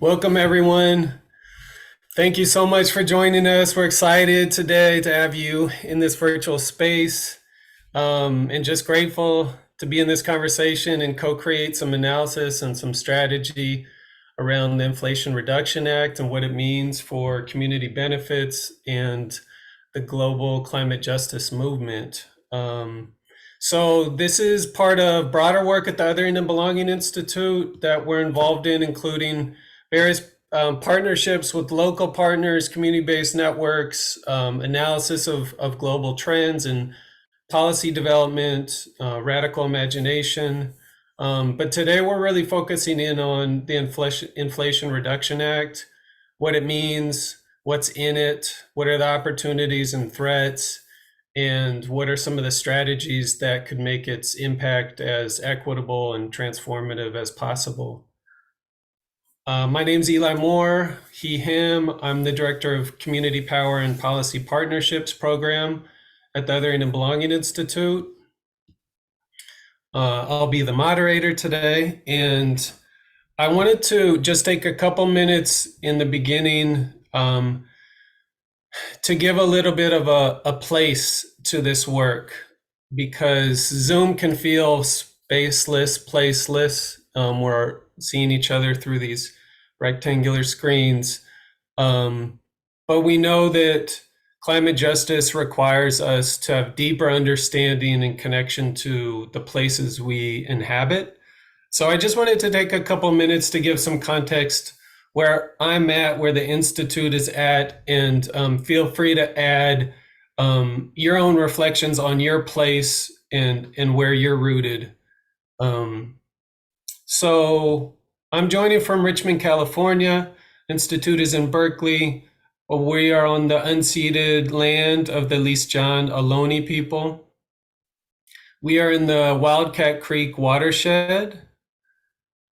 Welcome, everyone. Thank you so much for joining us. We're excited today to have you in this virtual space and just grateful to be in this conversation and co-create some analysis and some strategy around the Inflation Reduction Act and what it means for community benefits and the global climate justice movement. So this is part of broader work at the Othering and Belonging Institute that we're involved in, including various partnerships with local partners, community-based networks, analysis of global trends and policy development, radical imagination. But today we're really focusing in on the Inflation Reduction Act, what it means, what's in it, what are the opportunities and threats, and what are some of the strategies that could make its impact as equitable and transformative as possible. My name's Eli Moore, he, him. I'm the Director of Community Power and Policy Partnerships Program at the Othering and Belonging Institute. I'll be the moderator today, and I wanted to just take a couple minutes in the beginning to give a little bit of a place to this work, because Zoom can feel spaceless, placeless. We're seeing each other through these rectangular screens. But we know that climate justice requires us to have deeper understanding and connection to the places we inhabit. So I just wanted to take a couple minutes to give some context where I'm at, where the Institute is at, and feel free to add your own reflections on your place and where you're rooted. So I'm joining from Richmond, California. Institute is in Berkeley. We are on the unceded land of the Least-John Ohlone people. We are in the Wildcat Creek watershed.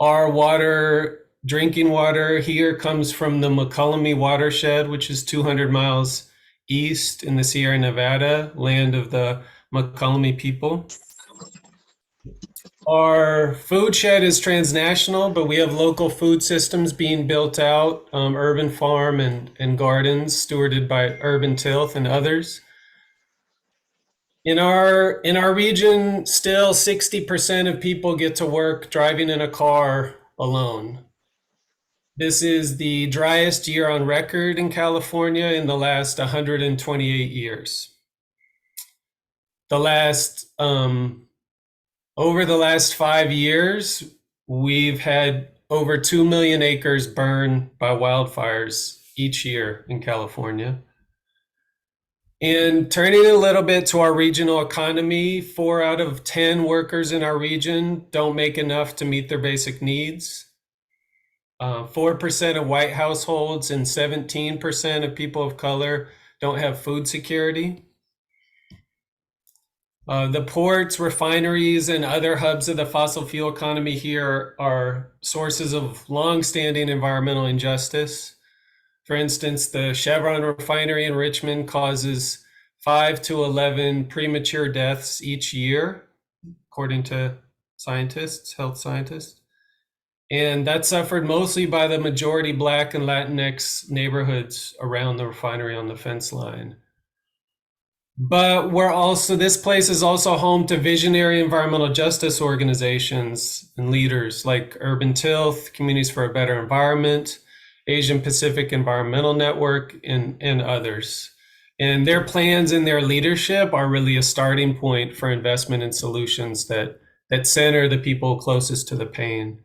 Our drinking water here comes from the McCullummy watershed, which is 200 miles east in the Sierra Nevada, land of the McCullummy people. Our food shed is transnational, but we have local food systems being built out, urban farm and gardens stewarded by Urban Tilth and others. In our region, still 60% of people get to work driving in a car alone. This is the driest year on record in California in the last 128 years. Over the last 5 years, we've had over 2 million acres burned by wildfires each year in California. And turning a little bit to our regional economy, 4 out of 10 workers in our region don't make enough to meet their basic needs. 4% of white households and 17% of people of color don't have food security. The ports, refineries, and other hubs of the fossil fuel economy here are sources of long-standing environmental injustice. For instance, the Chevron refinery in Richmond causes 5 to 11 premature deaths each year, according to health scientists. And that's suffered mostly by the majority Black and Latinx neighborhoods around the refinery on the fence line. But this place is also home to visionary environmental justice organizations and leaders like Urban Tilth, Communities for a Better Environment, Asian Pacific Environmental Network, and others. And their plans and their leadership are really a starting point for investment in solutions that center the people closest to the pain.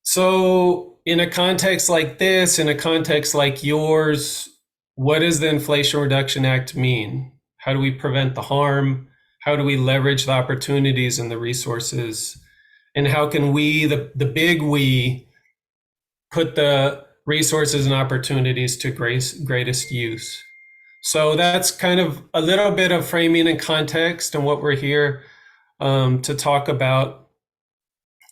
So in a context like this, in a context like yours, what does the Inflation Reduction Act mean? How do we prevent the harm? How do we leverage the opportunities and the resources? And how can we, the big we, put the resources and opportunities to greatest use? So that's kind of a little bit of framing and context and what we're here to talk about.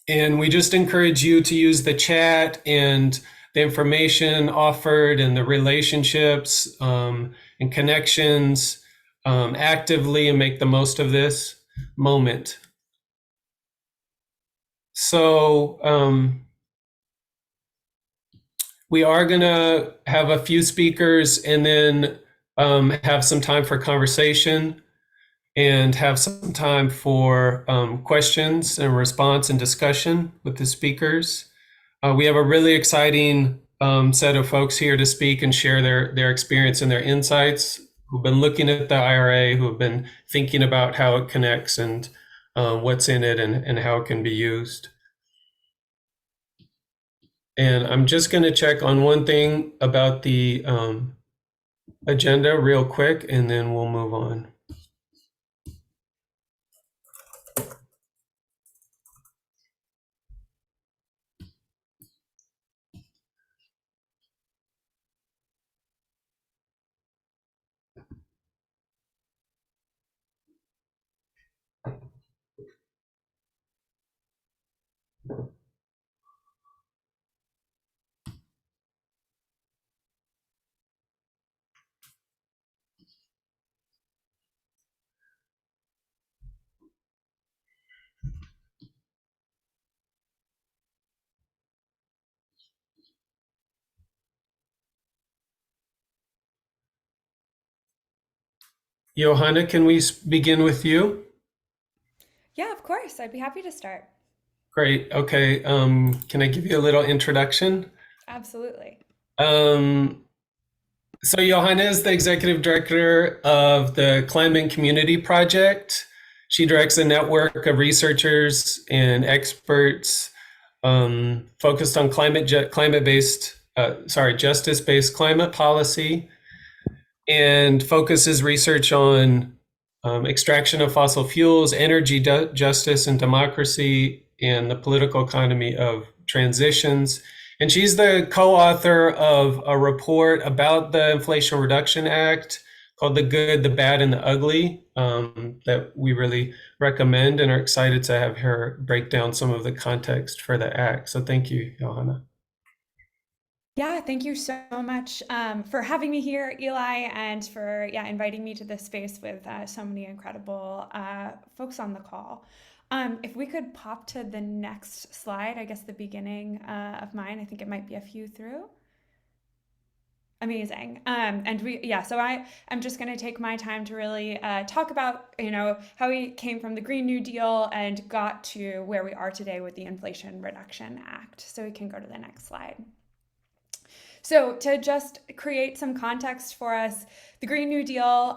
And we just encourage you to use the chat and the information offered and the relationships and connections actively and make the most of this moment. So We are going to have a few speakers and then have some time for conversation and have some time for questions and response and discussion with the speakers. We have a really exciting set of folks here to speak and share their experience and their insights, who've been looking at the IRA, who have been thinking about how it connects and what's in it and how it can be used. And I'm just going to check on one thing about the agenda real quick, and then we'll move on. Johanna, can we begin with you? Yeah, of course. I'd be happy to start. Great. Okay. Can I give you a little introduction? Absolutely. Um, so Johanna is the executive director of the Climate Community Project. She directs a network of researchers and experts focused on justice-based climate policy, and focuses research on extraction of fossil fuels, energy justice and democracy, and the political economy of transitions. And she's the co-author of a report about the Inflation Reduction Act called The Good, the Bad, and the Ugly, that we really recommend and are excited to have her break down some of the context for the act. So thank you, Johanna. Yeah, thank you so much for having me here, Eli, and for inviting me to this space with so many incredible folks on the call. If we could pop to the next slide, I guess the beginning of mine. I think it might be a few through. Amazing. So I'm just going to take my time to really talk about, how we came from the Green New Deal and got to where we are today with the Inflation Reduction Act. So we can go to the next slide. So, to just create some context for us, the Green New Deal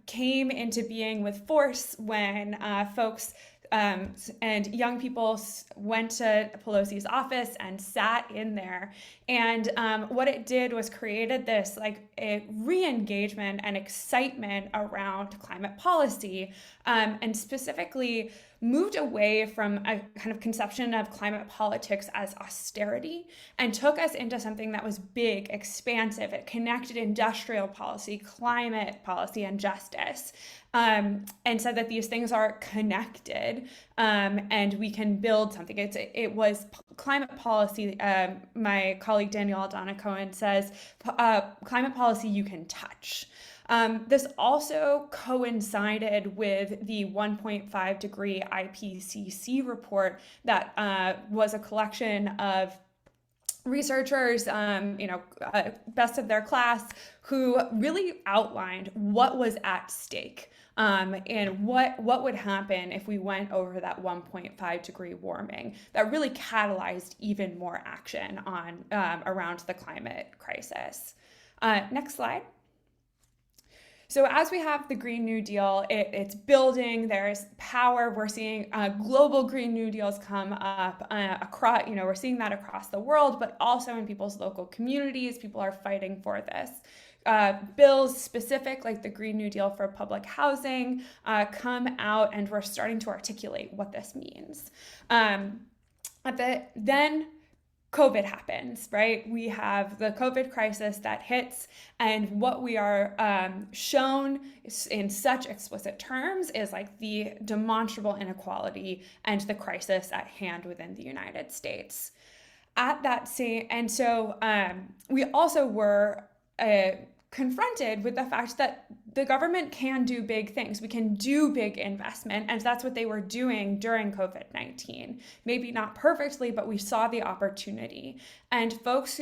came into being with force when folks and young people went to Pelosi's office and sat in there. And what it did was created this like a re-engagement and excitement around climate policy, and specifically moved away from a kind of conception of climate politics as austerity and took us into something that was big, expansive. It connected industrial policy, climate policy, and justice, and said that these things are connected, and we can build something. It was climate policy. My colleague Danielle Aldana Cohen says climate policy you can touch. This also coincided with the 1.5 degree IPCC report that was a collection of researchers, best of their class, who really outlined what was at stake, and what would happen if we went over that 1.5 degree warming that really catalyzed even more action on around the climate crisis. Next slide. So as we have the Green New Deal, it's building, there's power. We're seeing global Green New Deals come up across, we're seeing that across the world, but also in people's local communities. People are fighting for this. Bills specific, like the Green New Deal for public housing, come out, and we're starting to articulate what this means. Then COVID happens, right? We have the COVID crisis that hits, and what we are shown in such explicit terms is like the demonstrable inequality and the crisis at hand within the United States. We also were confronted with the fact that the government can do big things. We can do big investment, and that's what they were doing during COVID-19. Maybe not perfectly, but we saw the opportunity. And folks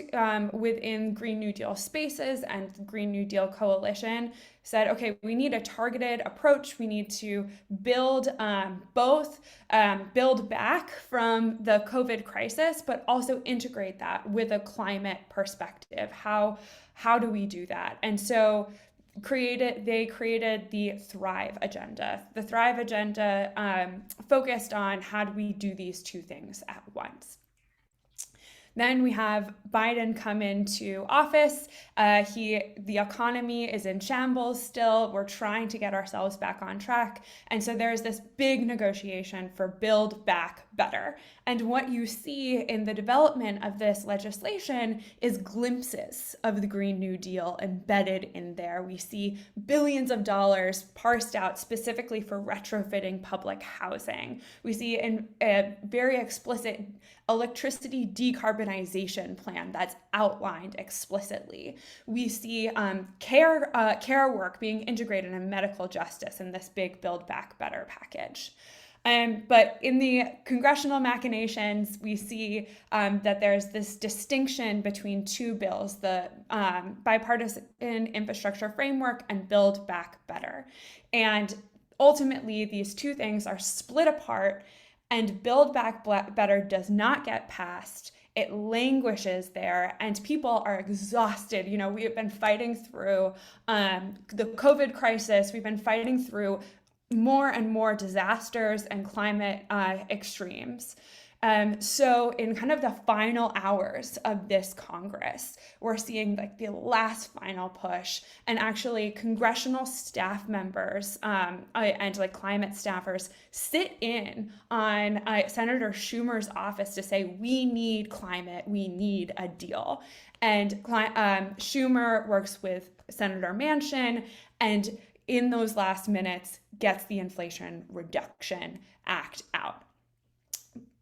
within Green New Deal spaces and Green New Deal coalition said, okay, we need a targeted approach. We need to build build back from the COVID crisis, but also integrate that with a climate perspective. How do we do that? And so they created the Thrive Agenda. The Thrive Agenda focused on how do we do these two things at once. Then we have Biden come into office. The economy is in shambles still. We're trying to get ourselves back on track. And so there's this big negotiation for Build Back Better. And what you see in the development of this legislation is glimpses of the Green New Deal embedded in there. We see billions of dollars parsed out specifically for retrofitting public housing. We see a very explicit electricity decarbonization plan that's outlined explicitly. We see care work being integrated in medical justice in this big Build Back Better package. But in the congressional machinations, we see that there's this distinction between two bills, the Bipartisan Infrastructure Framework and Build Back Better. And ultimately, these two things are split apart, and Build Back Better does not get passed. It languishes there, and people are exhausted. You know, we have been fighting through the COVID crisis. We've been fighting through more and more disasters and climate extremes. So in kind of the final hours of this Congress, we're seeing like the last final push, and actually congressional staff members and like climate staffers sit in on Senator Schumer's office to say, we need climate, we need a deal. And Schumer works with Senator Manchin, and in those last minutes gets the Inflation Reduction Act out.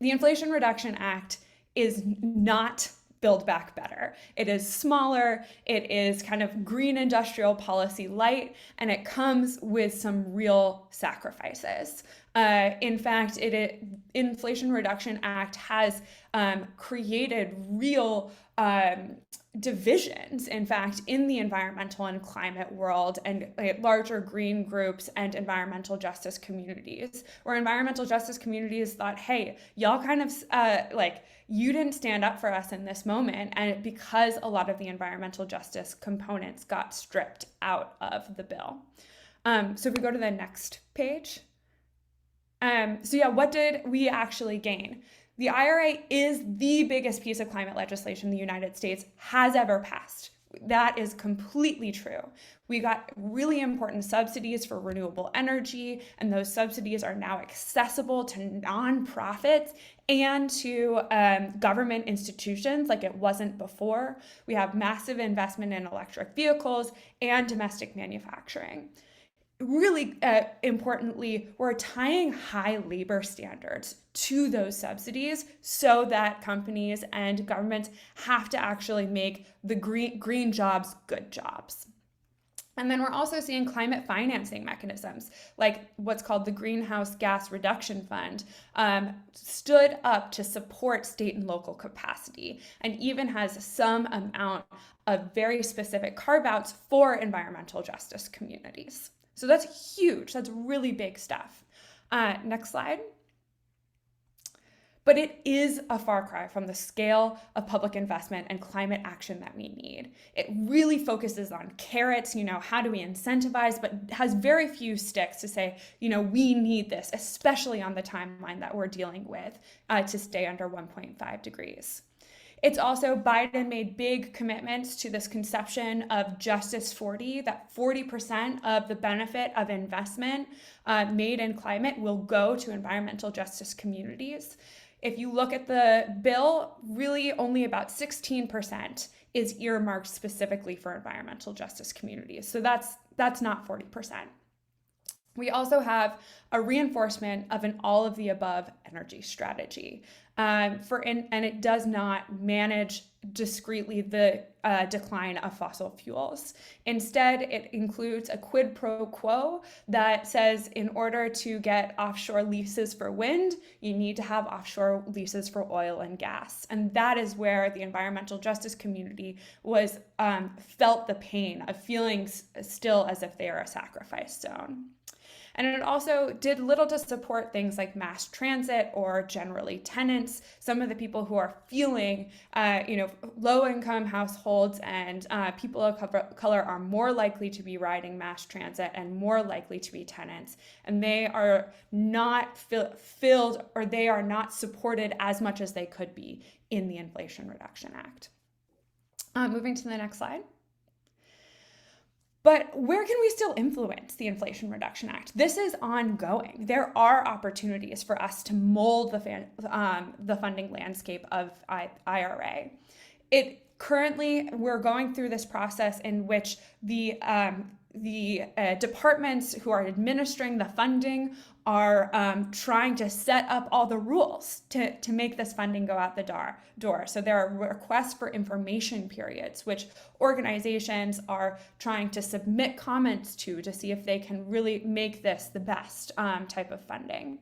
The Inflation Reduction Act is not Build Back Better. It is smaller, it is kind of green industrial policy light, and it comes with some real sacrifices. In fact, Inflation Reduction Act has created real divisions, in fact, in the environmental and climate world, and larger green groups and environmental justice communities, where environmental justice communities thought, hey, y'all kind of you didn't stand up for us in this moment, and because a lot of the environmental justice components got stripped out of the bill. So if we go to the next page. What did we actually gain? The IRA is the biggest piece of climate legislation the United States has ever passed. That is completely true. We got really important subsidies for renewable energy, and those subsidies are now accessible to nonprofits and to government institutions like it wasn't before. We have massive investment in electric vehicles and domestic manufacturing. Really importantly, we're tying high labor standards to those subsidies so that companies and governments have to actually make the green jobs good jobs. And then we're also seeing climate financing mechanisms, like what's called the Greenhouse Gas Reduction Fund, stood up to support state and local capacity, and even has some amount of very specific carve-outs for environmental justice communities. So that's huge. That's really big stuff. Next slide. But it is a far cry from the scale of public investment and climate action that we need. It really focuses on carrots, how do we incentivize, but has very few sticks to say, we need this, especially on the timeline that we're dealing with to stay under 1.5 degrees. It's also, Biden made big commitments to this conception of Justice 40, that 40% of the benefit of investment made in climate will go to environmental justice communities. If you look at the bill, really only about 16% is earmarked specifically for environmental justice communities. So that's not 40%. We also have a reinforcement of an all of the above energy strategy. And it does not manage discretely the decline of fossil fuels. Instead, it includes a quid pro quo that says in order to get offshore leases for wind, you need to have offshore leases for oil and gas. And that is where the environmental justice community was felt the pain of feeling still as if they are a sacrifice zone. And it also did little to support things like mass transit or generally tenants. Some of the people who are feeling, low-income households and people of color are more likely to be riding mass transit and more likely to be tenants. And they are not filled, or they are not supported as much as they could be in the Inflation Reduction Act. Moving to the next slide. But where can we still influence the Inflation Reduction Act? This is ongoing. There are opportunities for us to mold the funding landscape of IRA. Currently, we're going through this process in which the departments who are administering the funding are trying to set up all the rules to make this funding go out the door. So there are requests for information periods, which organizations are trying to submit comments to see if they can really make this the best type of funding.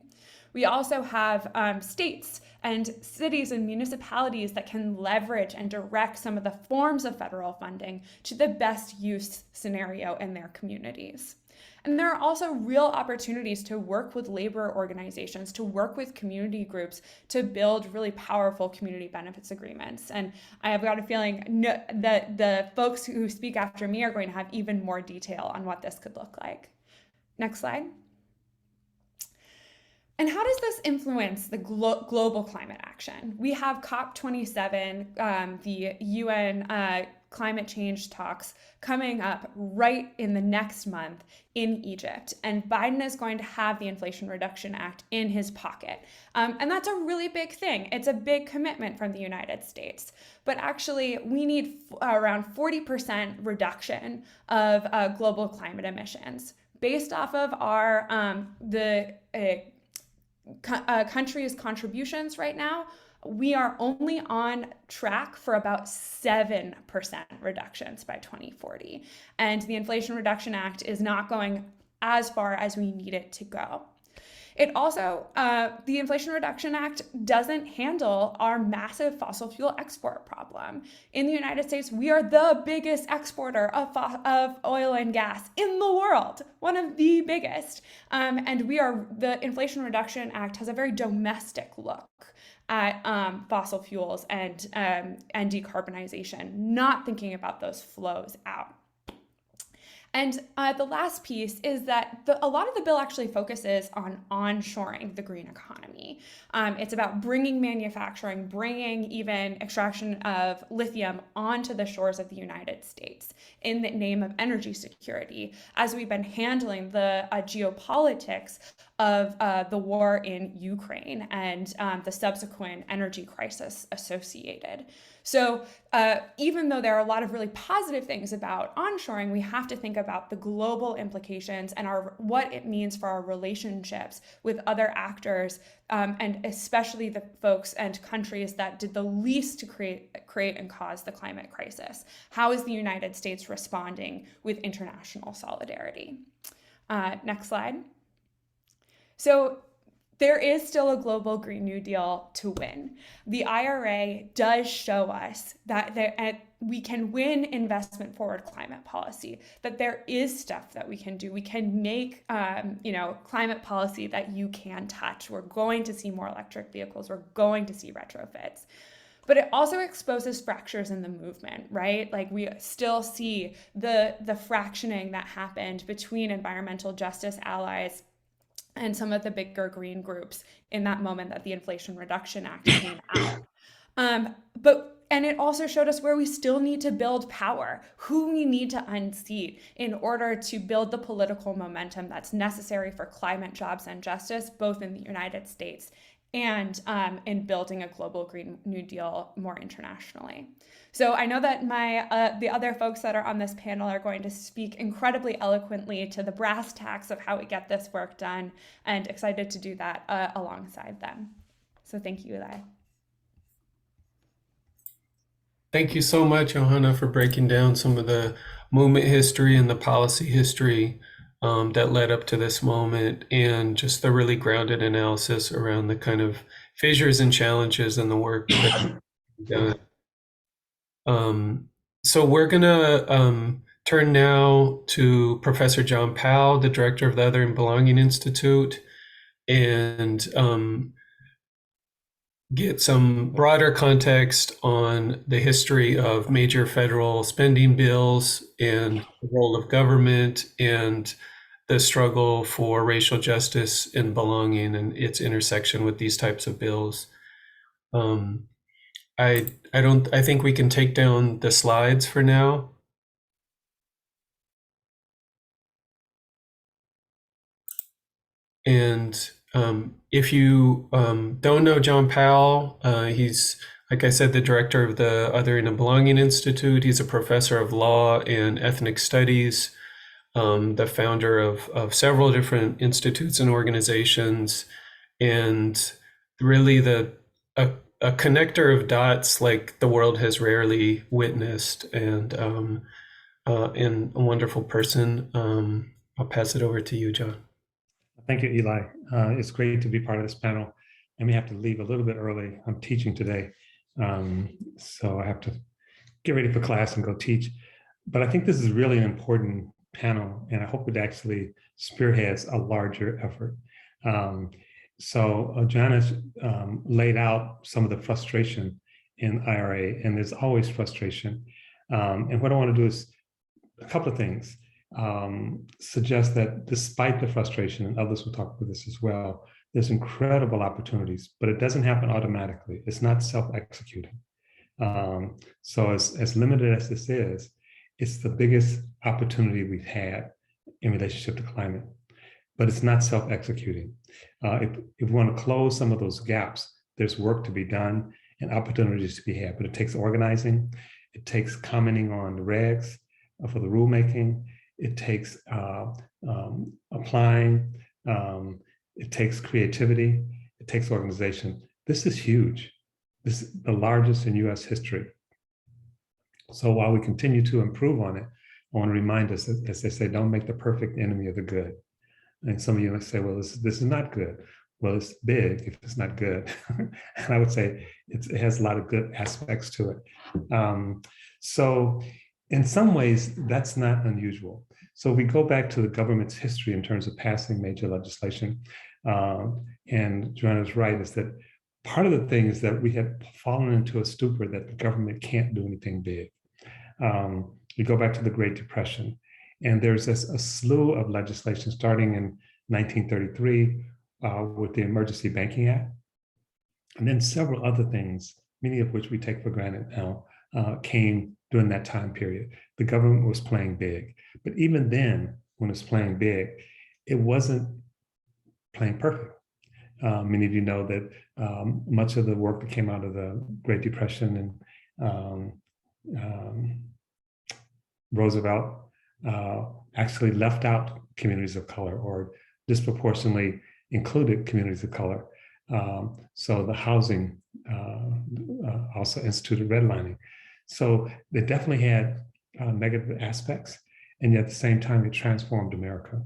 We also have states and cities and municipalities that can leverage and direct some of the forms of federal funding to the best use scenario in their communities. And there are also real opportunities to work with labor organizations, to work with community groups, to build really powerful community benefits agreements. And I have got a feeling that the folks who speak after me are going to have even more detail on what this could look like. Next slide. And how does this influence the global climate action? We have COP27, the UN climate change talks coming up right in the next month in Egypt. And Biden is going to have the Inflation Reduction Act in his pocket. And that's a really big thing. It's a big commitment from the United States. But actually, we need around 40% reduction of global climate emissions. Based off of our country's contributions right now, we are only on track for about 7% reductions by 2040. And the Inflation Reduction Act is not going as far as we need it to go. It also, the Inflation Reduction Act doesn't handle our massive fossil fuel export problem. In the United States, we are the biggest exporter of oil and gas in the world, one of the biggest. And the Inflation Reduction Act has a very domestic look at fossil fuels and decarbonization, not thinking about those flows out. And the last piece is that a lot of the bill actually focuses on onshoring the green economy. It's about bringing manufacturing, bringing even extraction of lithium onto the shores of the United States in the name of energy security, as we've been handling the geopolitics of the war in Ukraine and the subsequent energy crisis associated. So even though there are a lot of really positive things about onshoring, we have to think about the global implications and what it means for our relationships with other actors, and especially the folks and countries that did the least to create and cause the climate crisis. How is the United States responding with international solidarity? Next slide. So there is still a global Green New Deal to win. The IRA does show us that we can win investment forward climate policy, that there is stuff that we can do. We can make climate policy that you can touch. We're going to see more electric vehicles. We're going to see retrofits. But it also exposes fractures in the movement, right? Like we still see the fractioning that happened between environmental justice allies and some of the bigger green groups in that moment that the Inflation Reduction Act came out. And it also showed us where we still need to build power, who we need to unseat in order to build the political momentum that's necessary for climate, jobs, and justice, both in the United States and in building a global Green New Deal more internationally. So I know that the other folks that are on this panel are going to speak incredibly eloquently to the brass tacks of how we get this work done, and excited to do that alongside them. So thank you, Eli. Thank you so much, Johanna, for breaking down some of the movement history and the policy history that led up to this moment, and just the really grounded analysis around the kind of fissures and challenges in the work that you've done. So we're gonna turn now to Professor John Powell, the director of the Other and Belonging Institute, and get some broader context on the history of major federal spending bills and the role of government and the struggle for racial justice and belonging and its intersection with these types of bills. I think we can take down the slides for now. And if you don't know John Powell, he's, like I said, the director of the Othering and Belonging Institute. He's a professor of law and ethnic studies, the founder of several different institutes and organizations, and really a connector of dots like the world has rarely witnessed, and a wonderful person. I'll pass it over to you, John. Thank you, Eli. It's great to be part of this panel. I may have to leave a little bit early. I'm teaching today, so I have to get ready for class and go teach. But I think this is really an important panel, and I hope it actually spearheads a larger effort. Johanna's laid out some of the frustration in IRA, and there's always frustration. And what I want to do is a couple of things. Suggest that despite the frustration, and others will talk about this as well, there's incredible opportunities, but it doesn't happen automatically. It's not self-executing. So as limited as this is, it's the biggest opportunity we've had in relationship to climate, but it's not self-executing. If we want to close some of those gaps, there's work to be done and opportunities to be had, but it takes organizing, it takes commenting on the regs for the rulemaking, it takes applying, it takes creativity, it takes organization. This is huge. This is the largest in US history. So while we continue to improve on it, I want to remind us, as they say, don't make the perfect enemy of the good. And some of you might say, well, this is not good. Well, it's big if it's not good. And I would say it has a lot of good aspects to it. So in some ways, that's not unusual. So we go back to the government's history in terms of passing major legislation. And Johanna's right, is that part of the thing is that we had fallen into a stupor that the government can't do anything big. We go back to the Great Depression, and there's a slew of legislation starting in 1933 with the Emergency Banking Act, and then several other things, many of which we take for granted now, came during that time period. The government was playing big, but even then, when it was playing big, it wasn't playing perfect. Many of you know that much of the work that came out of the Great Depression and Roosevelt actually left out communities of color or disproportionately included communities of color. So the housing also instituted redlining. So they definitely had negative aspects, and yet at the same time, it transformed America.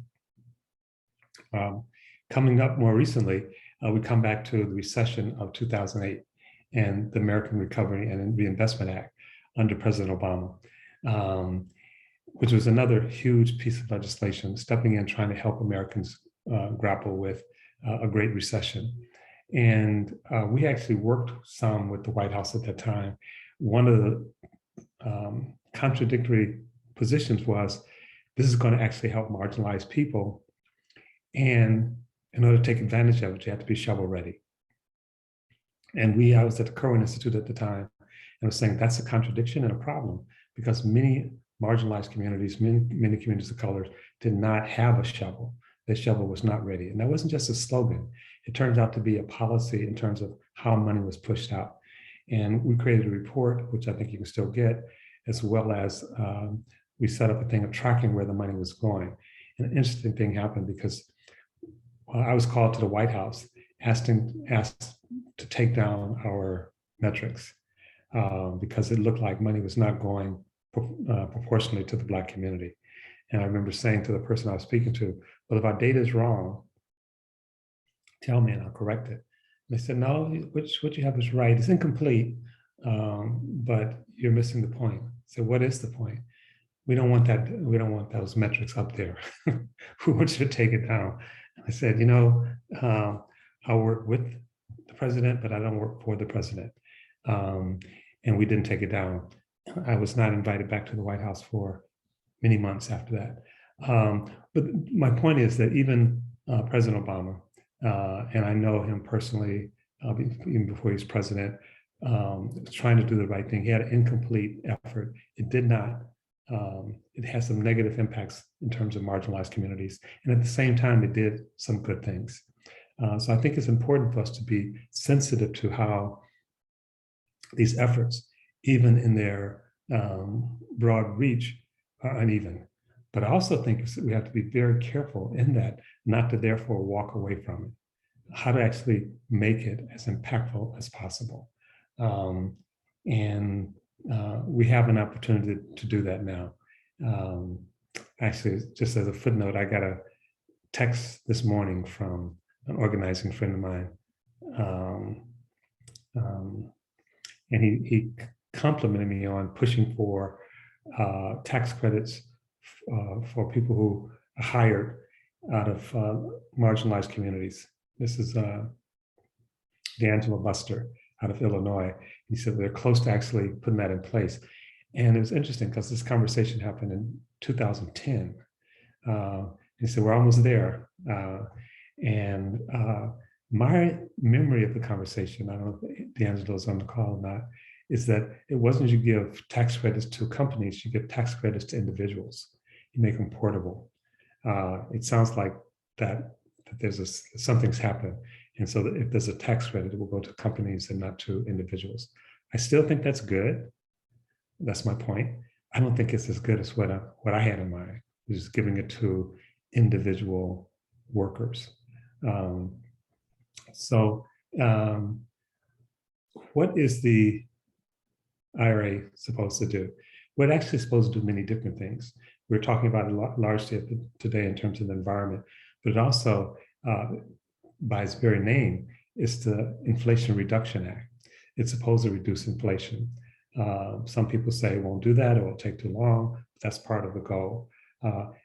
Coming up more recently, we come back to the recession of 2008 and the American Recovery and Reinvestment Act under President Obama, which was another huge piece of legislation, stepping in, trying to help Americans grapple with a great recession. And we actually worked some with the White House at that time. One of the contradictory positions was, this is going to actually help marginalized people, and in order to take advantage of it, you have to be shovel ready. And I was at the Kirwan Institute at the time, and was saying that's a contradiction and a problem, because many marginalized communities, many communities of color did not have a shovel. Their shovel was not ready. And that wasn't just a slogan. It turns out to be a policy in terms of how money was pushed out. And we created a report, which I think you can still get, as well as we set up a thing of tracking where the money was going. And an interesting thing happened, because I was called to the White House, asked to take down our metrics. because it looked like money was not going proportionally to the Black community. And I remember saying to the person I was speaking to, well, if our data is wrong, tell me and I'll correct it. And they said, no, what you have is right. It's incomplete, but you're missing the point. So what is the point? We don't want that. We don't want those metrics up there. We want you to take it down. And I said, I work with the president, but I don't work for the president. And we didn't take it down. I was not invited back to the White House for many months after that. But my point is that even President Obama, and I know him personally, even before he was president, was trying to do the right thing. He had an incomplete effort. It did not. It has some negative impacts in terms of marginalized communities. And at the same time, it did some good things. So I think it's important for us to be sensitive to how these efforts, even in their broad reach, are uneven. But I also think we have to be very careful in that, not to therefore walk away from it, how to actually make it as impactful as possible. We have an opportunity to do that now. Actually, just as a footnote, I got a text this morning from an organizing friend of mine. And he complimented me on pushing for tax credits for people who are hired out of marginalized communities. This is D'Angelo Buster out of Illinois. He said they're close to actually putting that in place. And it was interesting because this conversation happened in 2010. He said, we're almost there. My memory of the conversation, I don't know if D'Angelo's on the call or not, is that it wasn't you give tax credits to companies, you give tax credits to individuals. You make them portable. It sounds like that there's something's happened. And so that if there's a tax credit, it will go to companies and not to individuals. I still think that's good. That's my point. I don't think it's as good as what I had in mind, which is giving it to individual workers. What is the IRA supposed to do? Well, it actually is supposed to do many different things. We're talking about it largely today in terms of the environment, but it also, by its very name, is the Inflation Reduction Act. It's supposed to reduce inflation. Some people say it won't do that, or it will take too long, but that's part of the goal.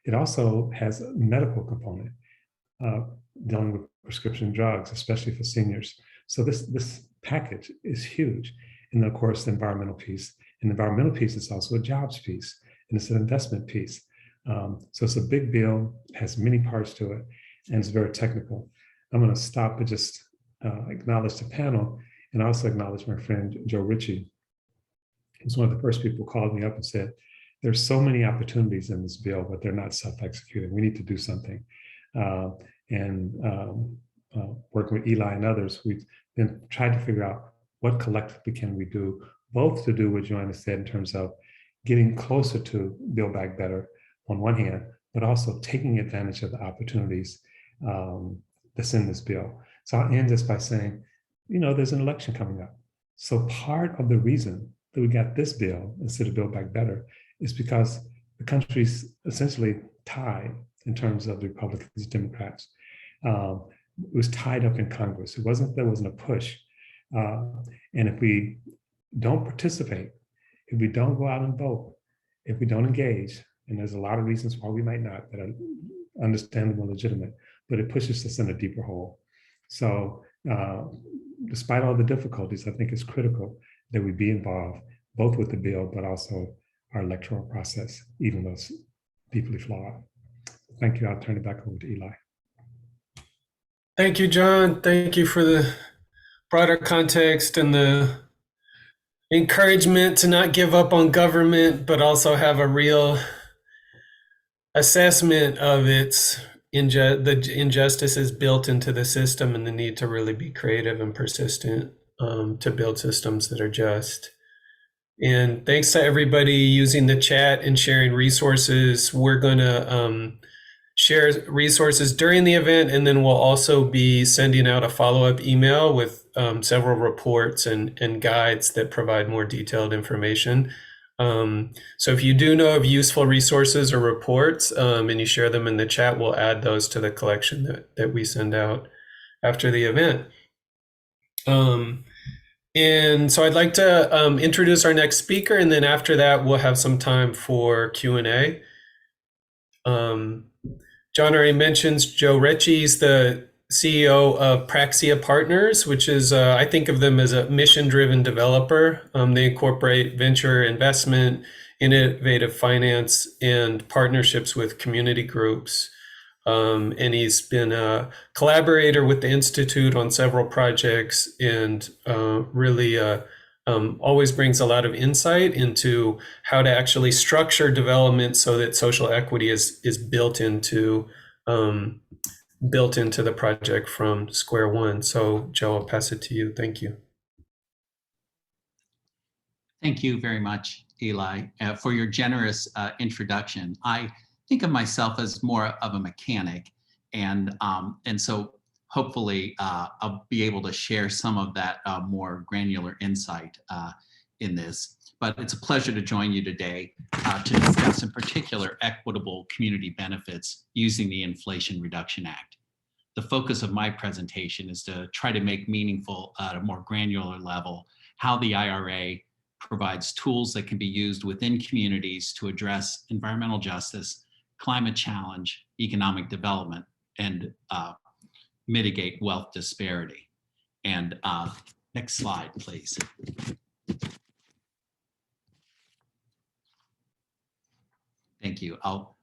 It also has a medical component, dealing with prescription drugs, especially for seniors. So this package is huge. And then, of course, the environmental piece. And the environmental piece is also a jobs piece, and it's an investment piece. So it's a big bill, has many parts to it, and it's very technical. I'm going to stop and just acknowledge the panel, and also acknowledge my friend Joe Recchie. He's one of the first people who called me up and said, there's so many opportunities in this bill, but they're not self-executing. We need to do something. Working with Eli and others, we've been trying to figure out what collectively can we do, both to do what Johanna said in terms of getting closer to Build Back Better on one hand, but also taking advantage of the opportunities that's in this bill. So I'll end this by saying, there's an election coming up. So part of the reason that we got this bill instead of Build Back Better is because the country's essentially tied in terms of the Republicans and Democrats. It was tied up in Congress. There wasn't a push. And if we don't participate, if we don't go out and vote, if we don't engage, and there's a lot of reasons why we might not that are understandable and legitimate, but it pushes us in a deeper hole. So despite all the difficulties, I think it's critical that we be involved, both with the bill, but also our electoral process, even though it's deeply flawed. Thank you. I'll turn it back over to Eli. Thank you, John. Thank you for the broader context and the encouragement to not give up on government, but also have a real assessment of the injustices built into the system and the need to really be creative and persistent to build systems that are just. And thanks to everybody using the chat and sharing resources. We're going to share resources during the event, and then we'll also be sending out a follow-up email with several reports and guides that provide more detailed information. So if you do know of useful resources or reports and you share them in the chat, we'll add those to the collection that we send out after the event. And so I'd like to introduce our next speaker, and then after that, we'll have some time for Q&A. John already mentions Joe Recchie. He's the CEO of Praxia Partners, which is, I think of them as a mission-driven developer. They incorporate venture investment, innovative finance, and partnerships with community groups. And he's been a collaborator with the Institute on several projects and really always brings a lot of insight into how to actually structure development so that social equity is built into the project from square one. So Joe, I'll pass it to you. Thank you. Thank you very much, Eli, for your generous introduction. I think of myself as more of a mechanic, and so hopefully I'll be able to share some of that more granular insight in this. But it's a pleasure to join you today to discuss in particular equitable community benefits using the Inflation Reduction Act. The focus of my presentation is to try to make meaningful at a more granular level how the IRA provides tools that can be used within communities to address environmental justice, climate challenge, economic development, and mitigate wealth disparity. And next slide, please. Thank you.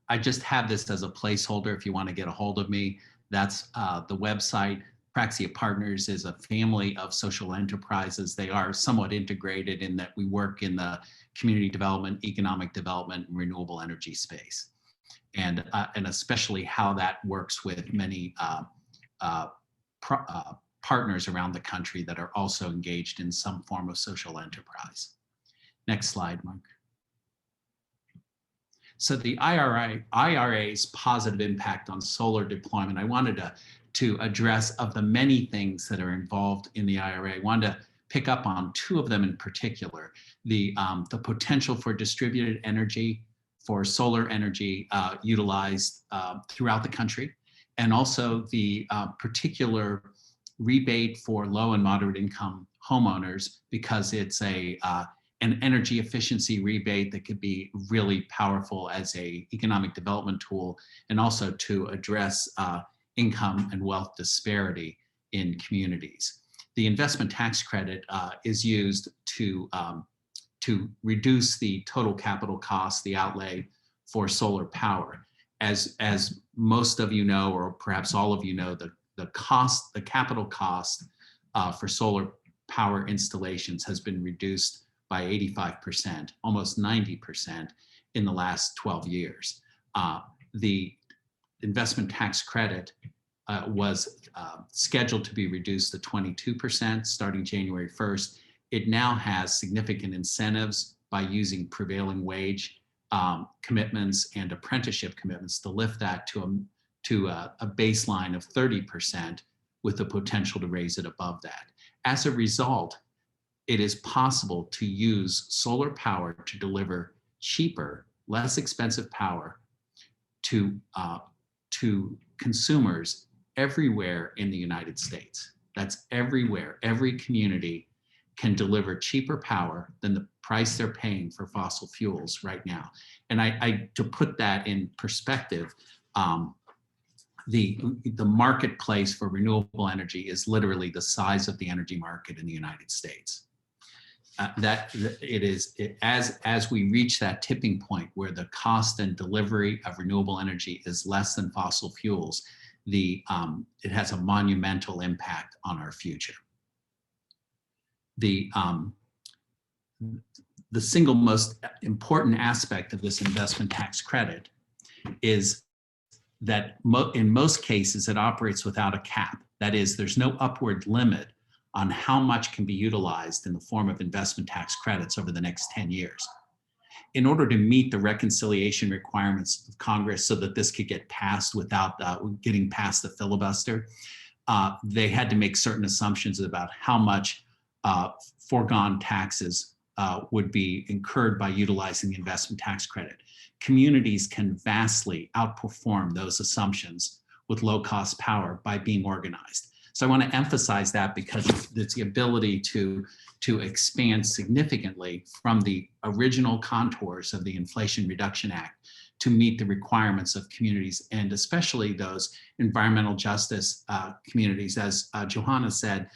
I just have this as a placeholder if you want to get a hold of me. That's the website. Praxia Partners is a family of social enterprises. They are somewhat integrated in that we work in the community development, economic development, and renewable energy space. And especially how that works with many partners around the country that are also engaged in some form of social enterprise. Next slide, Mark. So the IRA's positive impact on solar deployment, I wanted to address of the many things that are involved in the IRA. I wanted to pick up on two of them in particular, the potential for distributed energy, for solar energy utilized throughout the country, and also the particular rebate for low and moderate income homeowners, because it's an energy efficiency rebate that could be really powerful as a economic development tool, and also to address income and wealth disparity in communities. The investment tax credit is used to reduce the total capital cost, the outlay for solar power. As most of you know, or perhaps all of you know, the capital cost for solar power installations has been reduced by 85%, almost 90% in the last 12 years. The investment tax credit was scheduled to be reduced to 22% starting January 1st. It now has significant incentives by using prevailing wage commitments and apprenticeship commitments to lift that to a baseline of 30% with the potential to raise it above that. As a result, it is possible to use solar power to deliver cheaper, less expensive power to consumers everywhere in the United States. That's everywhere. Every community can deliver cheaper power than the price they're paying for fossil fuels right now. And to put that in perspective, the marketplace for renewable energy is literally the size of the energy market in the United States. As we reach that tipping point where the cost and delivery of renewable energy is less than fossil fuels, it has a monumental impact on our future. The single most important aspect of this investment tax credit is that in most cases it operates without a cap. That is, there's no upward limit on how much can be utilized in the form of investment tax credits over the next 10 years. In order to meet the reconciliation requirements of Congress so that this could get passed without getting past the filibuster, they had to make certain assumptions about how much foregone taxes would be incurred by utilizing the investment tax credit. Communities can vastly outperform those assumptions with low-cost power by being organized. So I want to emphasize that because it's the ability to expand significantly from the original contours of the Inflation Reduction Act to meet the requirements of communities, and especially those environmental justice communities. As Johanna said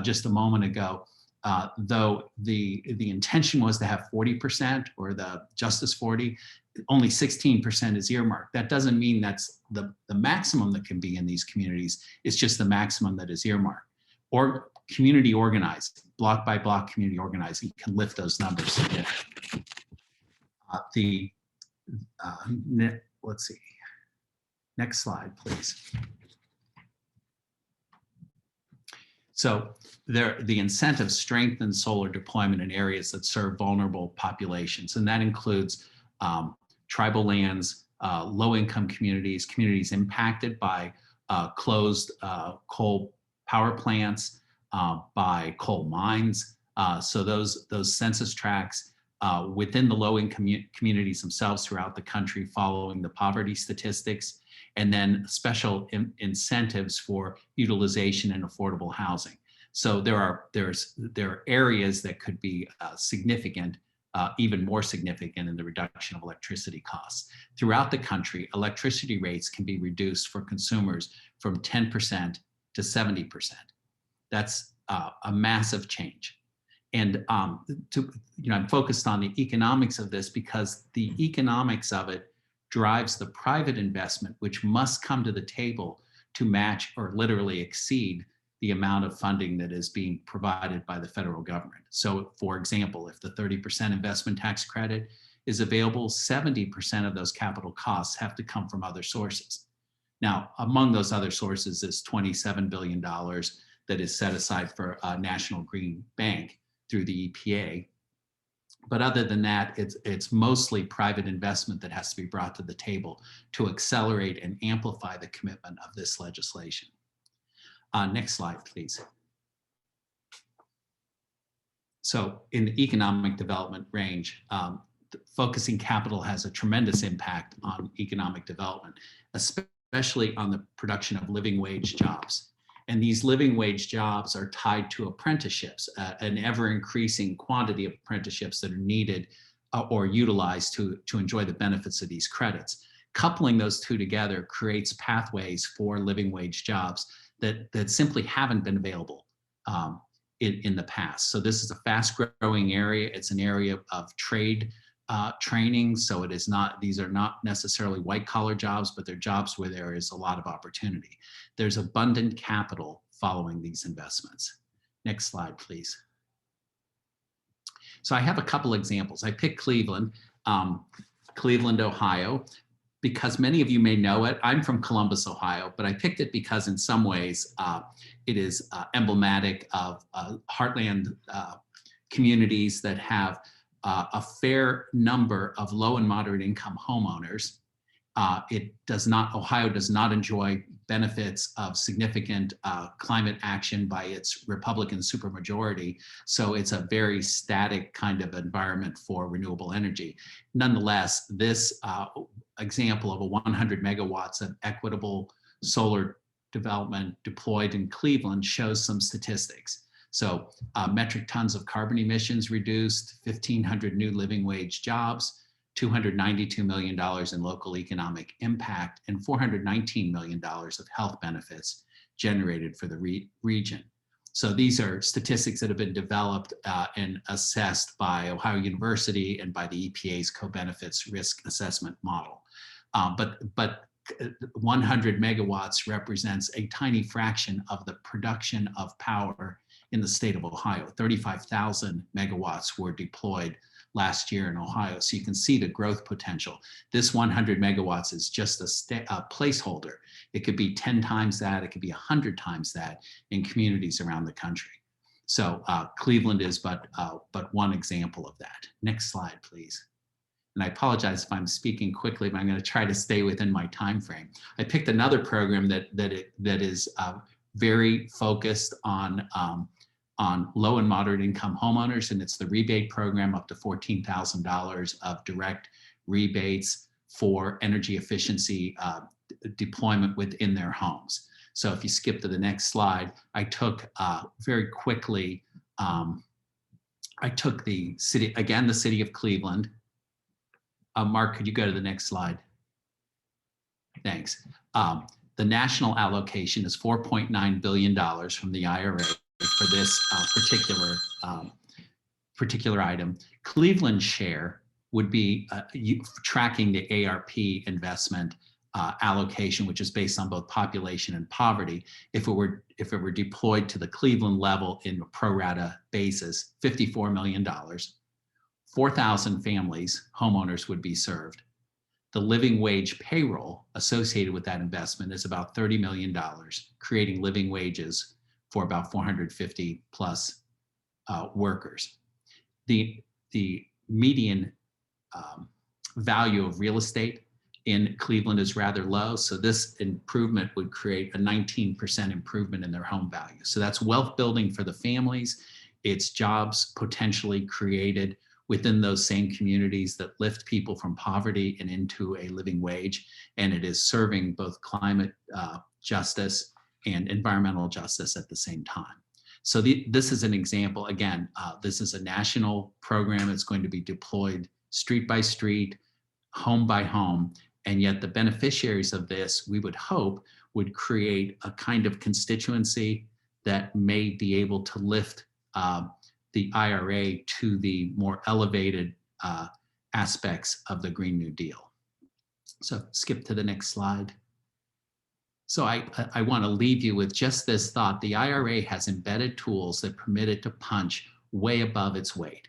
just a moment ago, though the intention was to have 40% or the Justice 40, only 16% is earmarked. That doesn't mean that's the maximum that can be in these communities. It's just the maximum that is earmarked. Or community organizing, block by block community organizing can lift those numbers significantly. Let's see. Next slide, please. So the incentive strengthens solar deployment in areas that serve vulnerable populations, and that includes tribal lands, low-income communities, communities impacted by closed coal power plants, by coal mines. So those census tracts within the low-income communities themselves throughout the country following the poverty statistics, and then special incentives for utilization and affordable housing. So there are areas that could be significant, even more significant in the reduction of electricity costs. Throughout the country, electricity rates can be reduced for consumers from 10% to 70%. That's a massive change. And I'm focused on the economics of this because the economics of it drives the private investment, which must come to the table to match or literally exceed the amount of funding that is being provided by the federal government. So for example, if the 30% investment tax credit is available, 70% of those capital costs have to come from other sources. Now, among those other sources is $27 billion that is set aside for a National Green Bank through the EPA. But other than that, it's mostly private investment that has to be brought to the table to accelerate and amplify the commitment of this legislation. Next slide, please. So in the economic development range, focusing capital has a tremendous impact on economic development, especially on the production of living wage jobs. And these living wage jobs are tied to apprenticeships, an ever increasing quantity of apprenticeships that are needed or utilized to enjoy the benefits of these credits. Coupling those two together creates pathways for living wage jobs that simply haven't been available in the past. So this is a fast growing area. It's an area of trade training. So it is not, these are not necessarily white collar jobs, but they're jobs where there is a lot of opportunity. There's abundant capital following these investments. Next slide, please. So I have a couple examples. I picked Cleveland, Ohio, because many of you may know it. I'm from Columbus, Ohio, but I picked it because in some ways it is emblematic of heartland communities that have a fair number of low and moderate income homeowners. Ohio does not enjoy benefits of significant climate action by its Republican supermajority. So it's a very static kind of environment for renewable energy. Nonetheless, this example of a 100 megawatts of equitable solar development deployed in Cleveland shows some statistics. So metric tons of carbon emissions reduced, 1,500 new living wage jobs, $292 million in local economic impact, and $419 million of health benefits generated for the region. So these are statistics that have been developed and assessed by Ohio University and by the EPA's co-benefits risk assessment model. But 100 megawatts represents a tiny fraction of the production of power in the state of Ohio. 35,000 megawatts were deployed last year in Ohio. So you can see the growth potential. This 100 megawatts is just a placeholder. It could be 10 times that, it could be 100 times that in communities around the country. So Cleveland is but one example of that. Next slide, please. And I apologize if I'm speaking quickly, but I'm going to try to stay within my time frame. I picked another program that is very focused on low and moderate income homeowners, and it's the rebate program up to $14,000 of direct rebates for energy efficiency deployment within their homes. So if you skip to the next slide, I took very quickly, I took the city, again, the city of Cleveland. Mark, could you go to the next slide? Thanks. The national allocation is $4.9 billion from the IRA for this particular item. Cleveland's share would be tracking the ARP investment allocation, which is based on both population and poverty. If it were deployed to the Cleveland level in a pro rata basis, $54 million, 4,000 families, homeowners would be served. The living wage payroll associated with that investment is about $30 million, creating living wages for about 450 plus workers. The median value of real estate in Cleveland is rather low, so this improvement would create a 19% improvement in their home value. So that's wealth building for the families. It's jobs potentially created within those same communities that lift people from poverty and into a living wage. And it is serving both climate justice and environmental justice at the same time. So this is an example. Again, this is a national program. It's going to be deployed street by street, home by home. And yet the beneficiaries of this, we would hope, would create a kind of constituency that may be able to lift the IRA to the more elevated aspects of the Green New Deal. So skip to the next slide. So I want to leave you with just this thought. The IRA has embedded tools that permit it to punch way above its weight.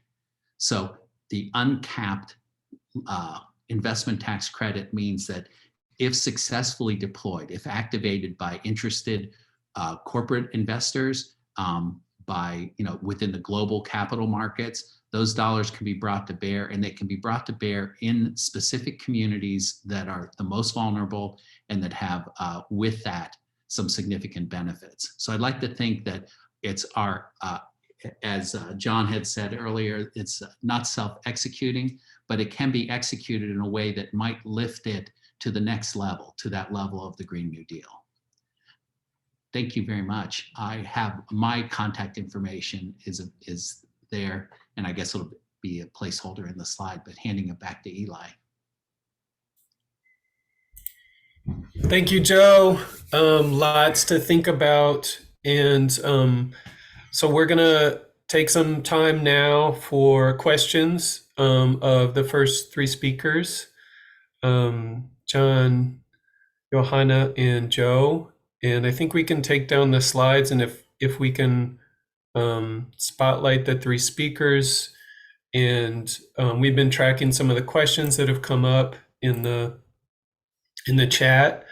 So the uncapped investment tax credit means that if successfully deployed, if activated by interested corporate investors, by, within the global capital markets, those dollars can be brought to bear, and they can be brought to bear in specific communities that are the most vulnerable and that have, with that, some significant benefits. So I'd like to think that it's our, as John had said earlier, it's not self-executing, but it can be executed in a way that might lift it to the next level, to that level of the Green New Deal. Thank you very much. I have my contact information is there, and I guess it'll be a placeholder in the slide, but handing it back to Eli. Thank you, Joe. Lots to think about. And so we're going to take some time now for questions of the first three speakers, John, Johanna, and Joe. And I think we can take down the slides, and if we can spotlight the three speakers. And we've been tracking some of the questions that have come up in the chat.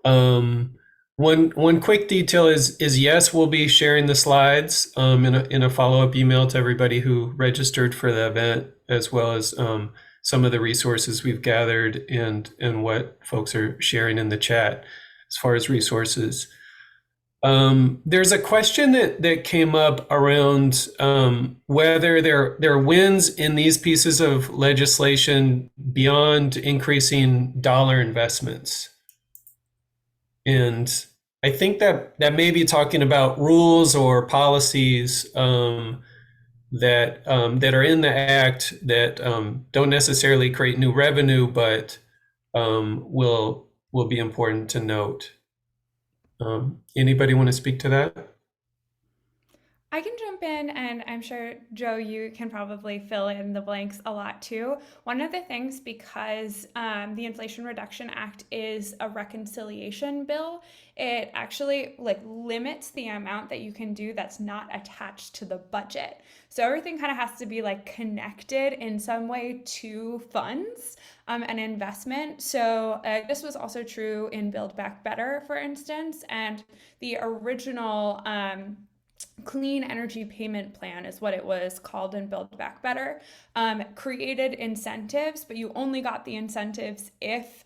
One quick detail is yes, we'll be sharing the slides in a follow-up email to everybody who registered for the event, as well as some of the resources we've gathered and what folks are sharing in the chat as far as resources. There's a question that came up around whether there are wins in these pieces of legislation beyond increasing dollar investments. And I think that may be talking about rules or policies that are in the act that don't necessarily create new revenue, but will be important to note. Anybody want to speak to that? I can jump in, and I'm sure, Joe, you can probably fill in the blanks a lot too. One of the things, because the Inflation Reduction Act is a reconciliation bill, it actually limits the amount that you can do that's not attached to the budget. So everything kind of has to be connected in some way to funds and investment. So this was also true in Build Back Better, for instance, and the original Clean Energy Payment Plan is what it was called in Build Back Better, created incentives, but you only got the incentives if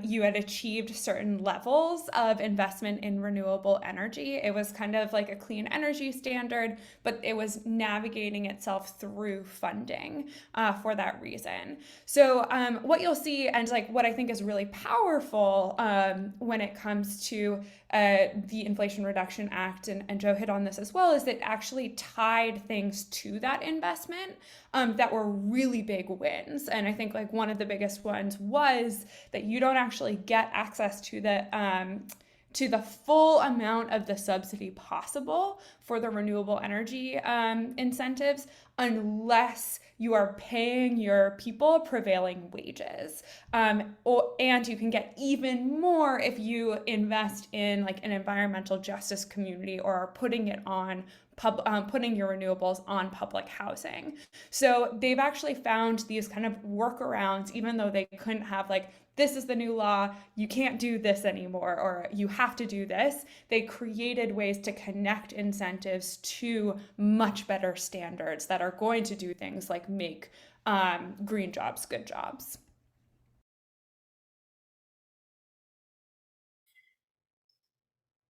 you had achieved certain levels of investment in renewable energy. It was kind of like a clean energy standard, but it was navigating itself through funding for that reason. So what you'll see, and like what I think is really powerful when it comes to the Inflation Reduction Act, and Joe hit on this as well, is that actually tied things to that investment that were really big wins. And I think like one of the biggest ones was that you don't actually get access to the full amount of the subsidy possible for the renewable energy incentives unless you are paying your people prevailing wages. And you can get even more if you invest in like an environmental justice community or are putting it on putting your renewables on public housing. So they've actually found these kind of workarounds, even though they couldn't have like, this is the new law, you can't do this anymore, or you have to do this. They created ways to connect incentives to much better standards that are going to do things like make green jobs good jobs.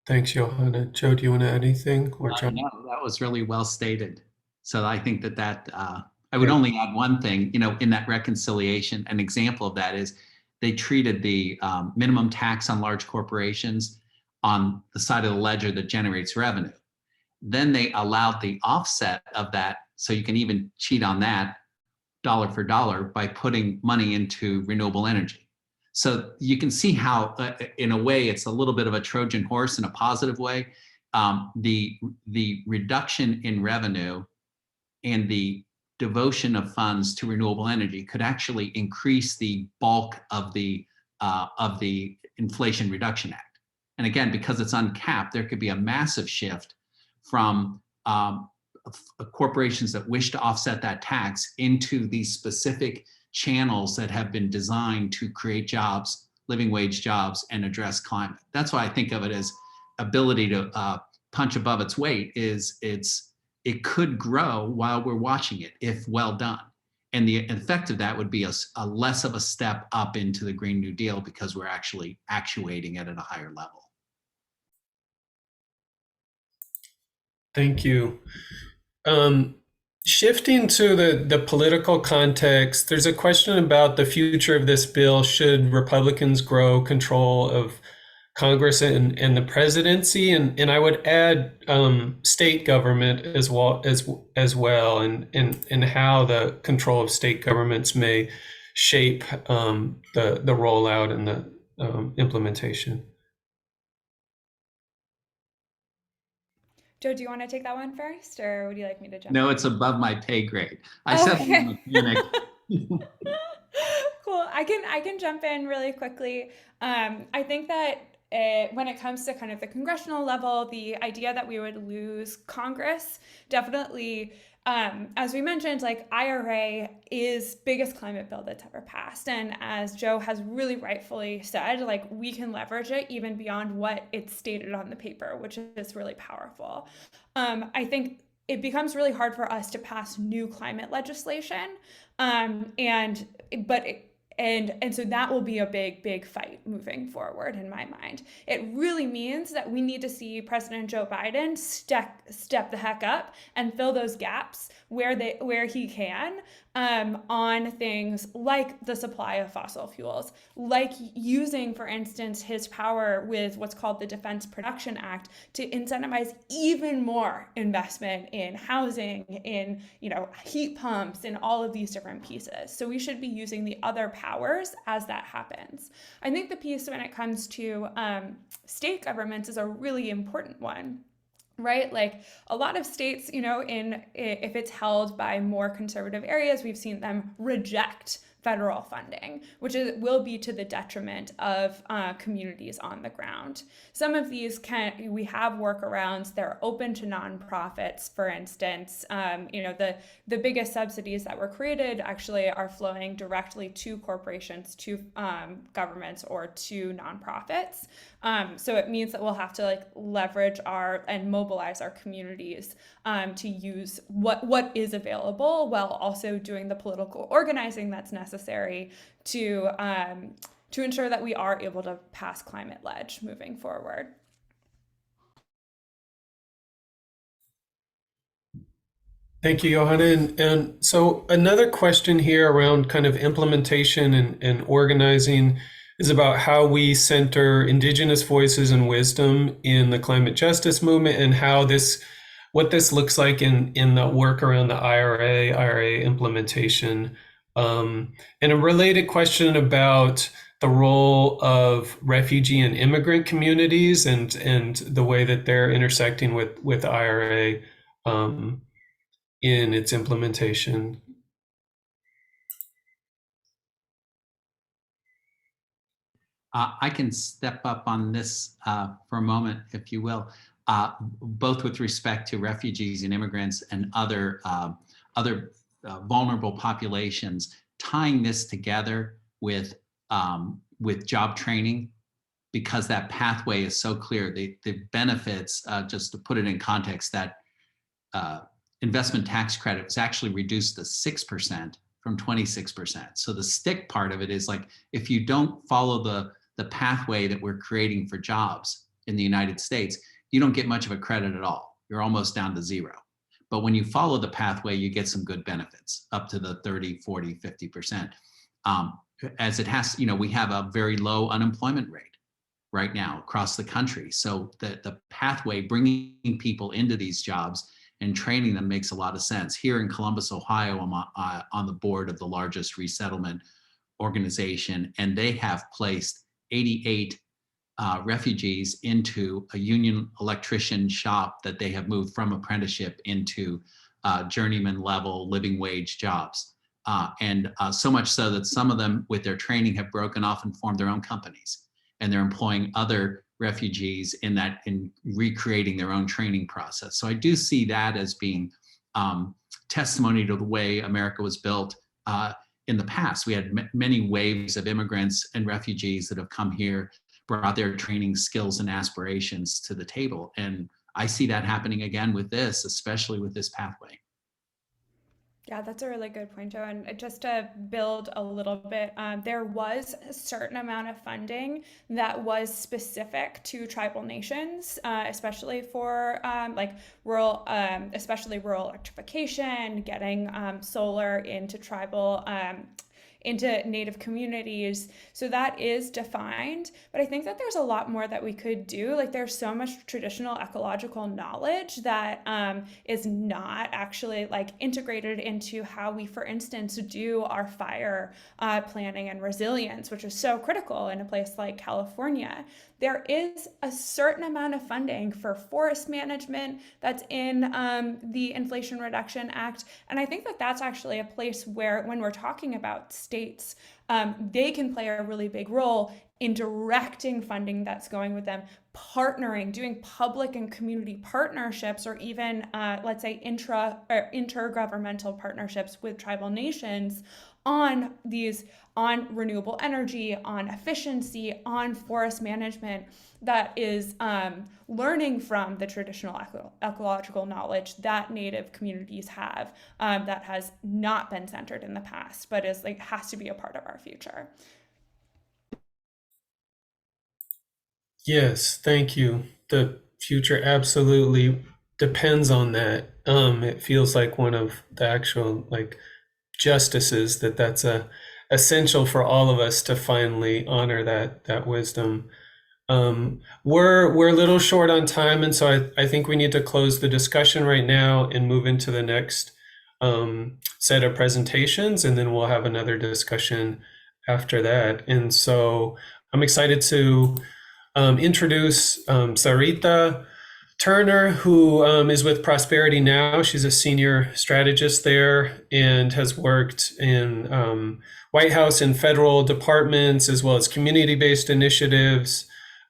Thanks, Johanna. Joe, do you want to add anything? Or John? No, that was really well stated. So I think that I would only add one thing, in that reconciliation. An example of that is they treated the minimum tax on large corporations on the side of the ledger that generates revenue. Then they allowed the offset of that, so you can even cheat on that dollar for dollar by putting money into renewable energy. So you can see how, in a way, it's a little bit of a Trojan horse in a positive way. The reduction in revenue and the devotion of funds to renewable energy could actually increase the bulk of the Inflation Reduction Act. And again, because it's uncapped, there could be a massive shift from corporations that wish to offset that tax into these specific channels that have been designed to create jobs, living wage jobs, and address climate. That's why I think of it as ability to punch above its weight. It could grow while we're watching it if well done. And the effect of that would be a less of a step up into the Green New Deal because we're actually actuating it at a higher level. Thank you. Shifting to the political context, there's a question about the future of this bill. Should Republicans grow control of Congress and the presidency? And I would add state government as well, and how the control of state governments may shape the rollout and the implementation. Joe, do you want to take that one first, or would you like me to jump No, in? It's above my pay grade. I said I'm a mechanic. Cool. I can jump in really quickly. I think that when it comes to kind of the congressional level, the idea that we would lose Congress definitely, as we mentioned, like IRA is biggest climate bill that's ever passed. And as Joe has really rightfully said, like we can leverage it even beyond what it's stated on the paper, which is really powerful. I think it becomes really hard for us to pass new climate legislation. And so that will be a big fight moving forward in my mind. It really means that we need to see President Joe Biden step the heck up and fill those gaps where he can on things like the supply of fossil fuels, like using, for instance, his power with what's called the Defense Production Act to incentivize even more investment in housing, in heat pumps, and all of these different pieces. So we should be using the other powers as that happens. I think the piece when it comes to state governments is a really important one. Right? Like a lot of states, if it's held by more conservative areas, we've seen them reject federal funding, which will be to the detriment of communities on the ground. Some of these we have workarounds. They're open to nonprofits, for instance. The biggest subsidies that were created actually are flowing directly to corporations, to governments, or to nonprofits. So it means that we'll have to leverage and mobilize our communities to use what is available, while also doing the political organizing that's necessary to ensure that we are able to pass climate ledge moving forward. Thank you, Johanna. And so another question here around kind of implementation and organizing is about how we center Indigenous voices and wisdom in the climate justice movement, and what this looks like in the work around the IRA implementation. And a related question about the role of refugee and immigrant communities and the way that they're intersecting with IRA in its implementation. I can step up on this for a moment, if you will, both with respect to refugees and immigrants and other vulnerable populations, tying this together with job training, because that pathway is so clear. The benefits, just to put it in context, that investment tax credit was actually reduced to 6% from 26%. So the stick part of it is if you don't follow the pathway that we're creating for jobs in the United States, you don't get much of a credit at all. You're almost down to zero. But when you follow the pathway, you get some good benefits up to the 30, 40, 50%. As it has, we have a very low unemployment rate right now across the country. So the pathway, bringing people into these jobs and training them, makes a lot of sense. Here in Columbus, Ohio, I'm on the board of the largest resettlement organization, and they have placed 88 refugees into a union electrician shop that they have moved from apprenticeship into journeyman level living wage jobs. And so much so that some of them, with their training, have broken off and formed their own companies. And they're employing other refugees in recreating their own training process. So I do see that as being testimony to the way America was built in the past. We had many waves of immigrants and refugees that have come here, brought their training skills and aspirations to the table. And I see that happening again with this, especially with this pathway. Yeah, that's a really good point, Joe. And just to build a little bit, there was a certain amount of funding that was specific to tribal nations, especially for rural, especially rural electrification, getting solar into into Native communities. So that is defined, but I think that there's a lot more that we could do. There's so much traditional ecological knowledge that is not actually integrated into how we, for instance, do our fire planning and resilience, which is so critical in a place like California. There is a certain amount of funding for forest management that's in the Inflation Reduction Act. And I think that that's actually a place where, when we're talking about states, they can play a really big role in directing funding that's going with them, partnering, doing public and community partnerships, or even, let's say, intergovernmental partnerships with tribal nations on renewable energy, on efficiency, on forest management, that is learning from the traditional ecological knowledge that Native communities have, that has not been centered in the past, but has to be a part of our future. Yes, thank you. The future absolutely depends on that. It feels like one of the actual justices that's essential for all of us to finally honor that wisdom. We're a little short on time, and so I think we need to close the discussion right now and move into the next set of presentations, and then we'll have another discussion after that. And so I'm excited to introduce Sarita. Turner, who is with Prosperity Now. She's a senior strategist there and has worked in White House and federal departments, as well as community-based initiatives,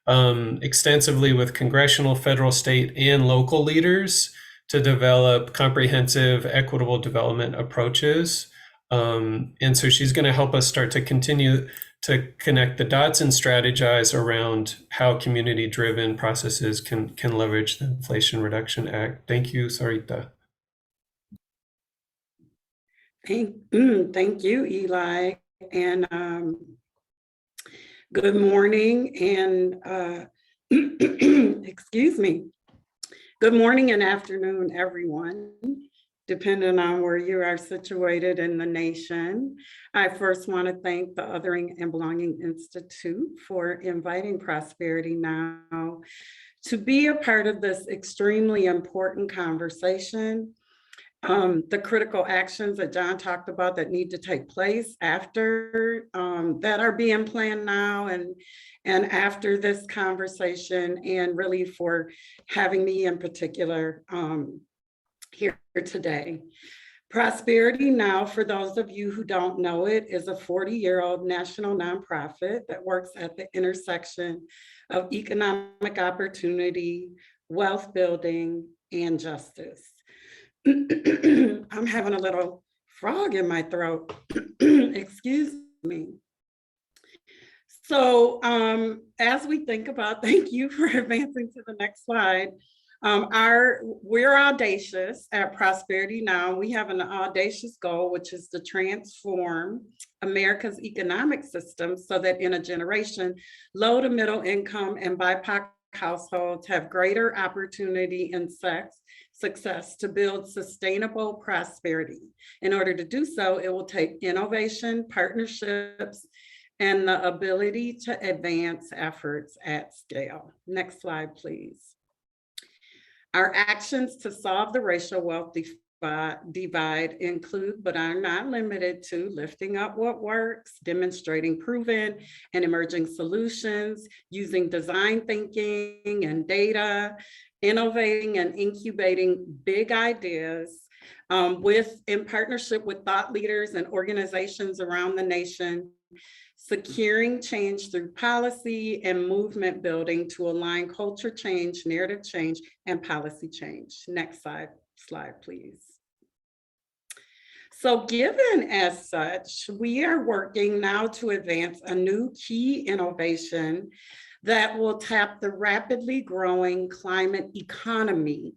extensively with congressional, federal, state, and local leaders to develop comprehensive, equitable development approaches. And so she's going to help us start to continue to connect the dots and strategize around how community-driven processes can leverage the Inflation Reduction Act. Thank you, Sarita. Thank you, Eli, and good morning, and excuse me. Good morning and afternoon, everyone, depending on where you are situated in the nation. I first want to thank the Othering and Belonging Institute for inviting Prosperity Now to be a part of this extremely important conversation. The critical actions that John talked about that need to take place after that are being planned now and after this conversation, and really for having me in particular here today. Prosperity Now, for those of you who don't know it, is a 40-year-old national nonprofit that works at the intersection of economic opportunity, wealth building, and justice. I'm having a little frog in my throat. Excuse me. So as we think about, thank you for advancing to the next slide. We're audacious at Prosperity Now. We have an audacious goal, which is to transform America's economic system so that in a generation, low to middle income and BIPOC households have greater opportunity and success to build sustainable prosperity. In order to do so, it will take innovation, partnerships, and the ability to advance efforts at scale. Next slide, please. Our actions to solve the racial wealth divide include, but are not limited to, lifting up what works, demonstrating proven and emerging solutions, using design thinking and data, innovating and incubating big ideas in partnership with thought leaders and organizations around the nation, securing change through policy and movement building to align culture change, narrative change, and policy change. Next slide, please. So given as such, we are working now to advance a new key innovation that will tap the rapidly growing climate economy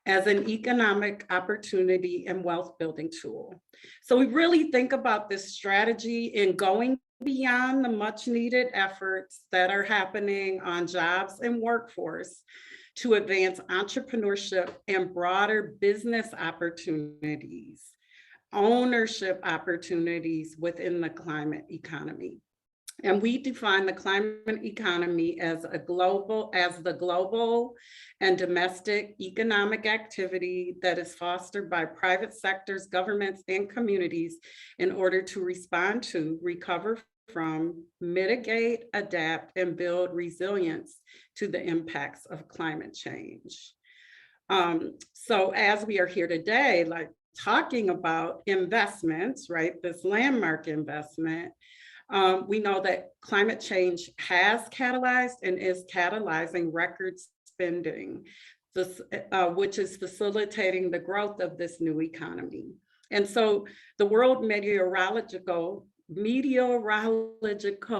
as an economic opportunity and wealth building tool. So we really think about this strategy in going beyond the much needed efforts that are happening on jobs and workforce to advance entrepreneurship and broader business opportunities, ownership opportunities within the climate economy. And we define the climate economy as the global and domestic economic activity that is fostered by private sectors, governments, and communities in order to respond to, recover from, mitigate, adapt, and build resilience to the impacts of climate change. So as we are here today, like talking about investments, right, this landmark investment, we know that climate change has catalyzed and is catalyzing record spending, which is facilitating the growth of this new economy. And so the World Meteorological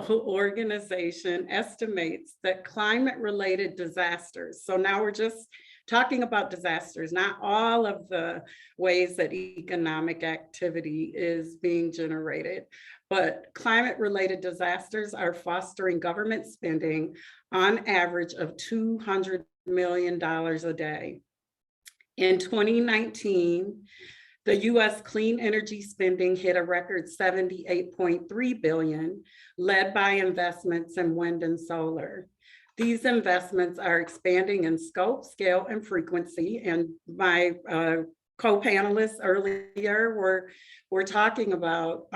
Organization estimates that climate-related disasters, so now we're just talking about disasters, not all of the ways that economic activity is being generated, but climate-related disasters are fostering government spending on average of $200 million a day. In 2019, the US clean energy spending hit a record $78.3 billion, led by investments in wind and solar. These investments are expanding in scope, scale, and frequency. And my co-panelists earlier were talking about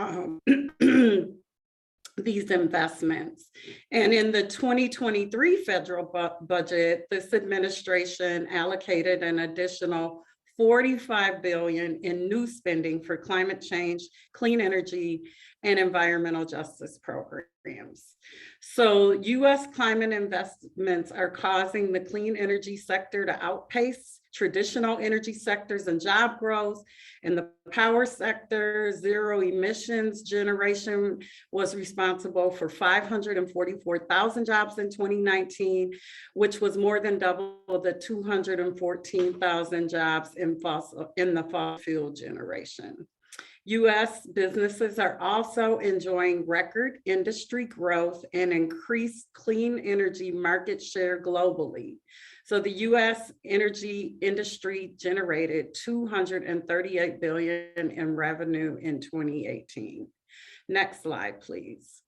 these investments. And in the 2023 federal budget, this administration allocated an additional $45 billion in new spending for climate change, clean energy, and environmental justice programs. So US climate investments are causing the clean energy sector to outpace traditional energy sectors and job growth. In the power sector, zero emissions generation was responsible for 544,000 jobs in 2019, which was more than double the 214,000 jobs in the fossil fuel generation. US businesses are also enjoying record industry growth and increased clean energy market share globally. So the US energy industry generated $238 billion in revenue in 2018. Next slide, please.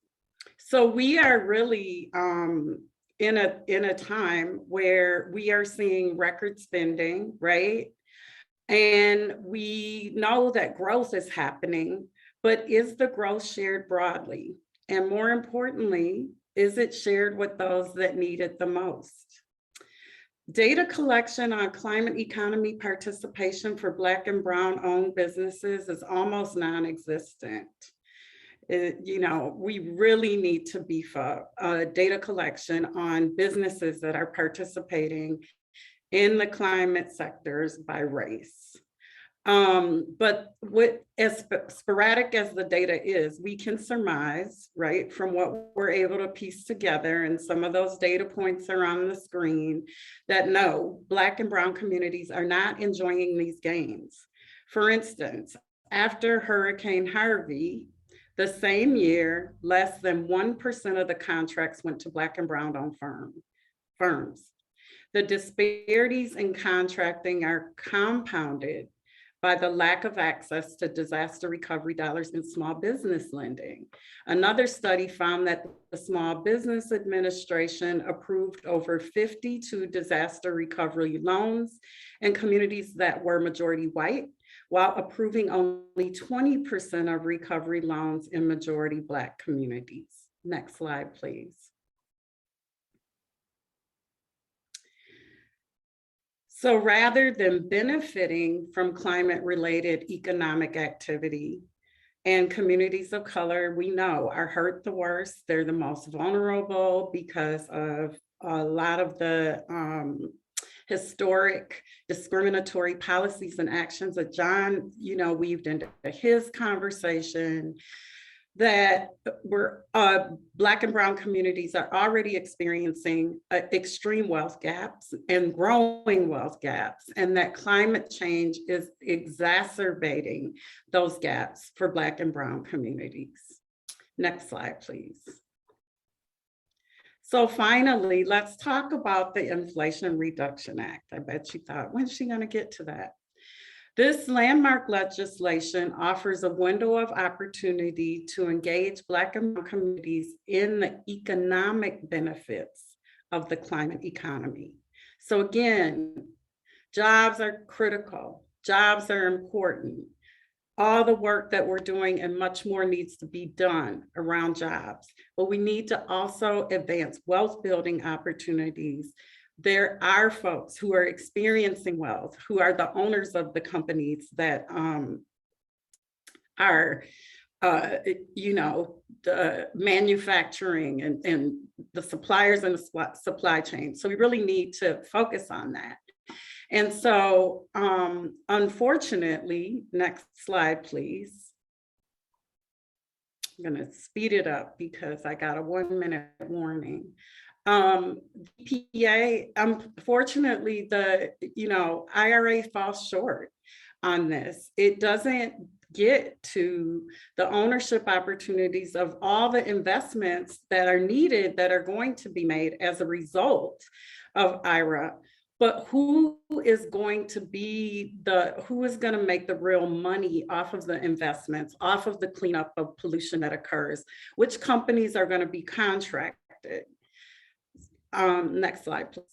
So we are really in a time where we are seeing record spending, right? And we know that growth is happening, but is the growth shared broadly? And more importantly, is it shared with those that need it the most? Data collection on climate economy participation for Black and Brown owned businesses is almost non-existent. We really need to beef up data collection on businesses that are participating in the climate sectors by race. But as sporadic as the data is, we can surmise, right, from what we're able to piece together, and some of those data points are on the screen, that no, Black and Brown communities are not enjoying these gains. For instance, after Hurricane Harvey, the same year, less than 1% of the contracts went to Black and Brown owned firms. The disparities in contracting are compounded by the lack of access to disaster recovery dollars in small business lending. Another study found that the Small Business Administration approved over 52 disaster recovery loans in communities that were majority white, while approving only 20% of recovery loans in majority Black communities. Next slide, please. So rather than benefiting from climate-related economic activity, and communities of color, we know, are hurt the worst. They're the most vulnerable because of a lot of the historic discriminatory policies and actions that John, weaved into his conversation, that Black and Brown communities are already experiencing extreme wealth gaps and growing wealth gaps, and that climate change is exacerbating those gaps for Black and Brown communities. Next slide, please. So finally, let's talk about the Inflation Reduction Act. I bet you thought, when's she gonna get to that? This landmark legislation offers a window of opportunity to engage Black and Brown communities in the economic benefits of the climate economy. So again, jobs are critical, jobs are important. All the work that we're doing and much more needs to be done around jobs, but we need to also advance wealth building opportunities. There are folks who are experiencing wealth, who are the owners of the companies that are, the manufacturing and the suppliers and the supply chain. So we really need to focus on that. And so, unfortunately, next slide, please. I'm gonna speed it up because I got a 1-minute warning. EPA, unfortunately, the IRA falls short on this. It doesn't get to the ownership opportunities of all the investments that are needed, that are going to be made as a result of IRA. But who is going to make the real money off of the investments, off of the cleanup of pollution that occurs? Which companies are going to be contracted? Next slide, please.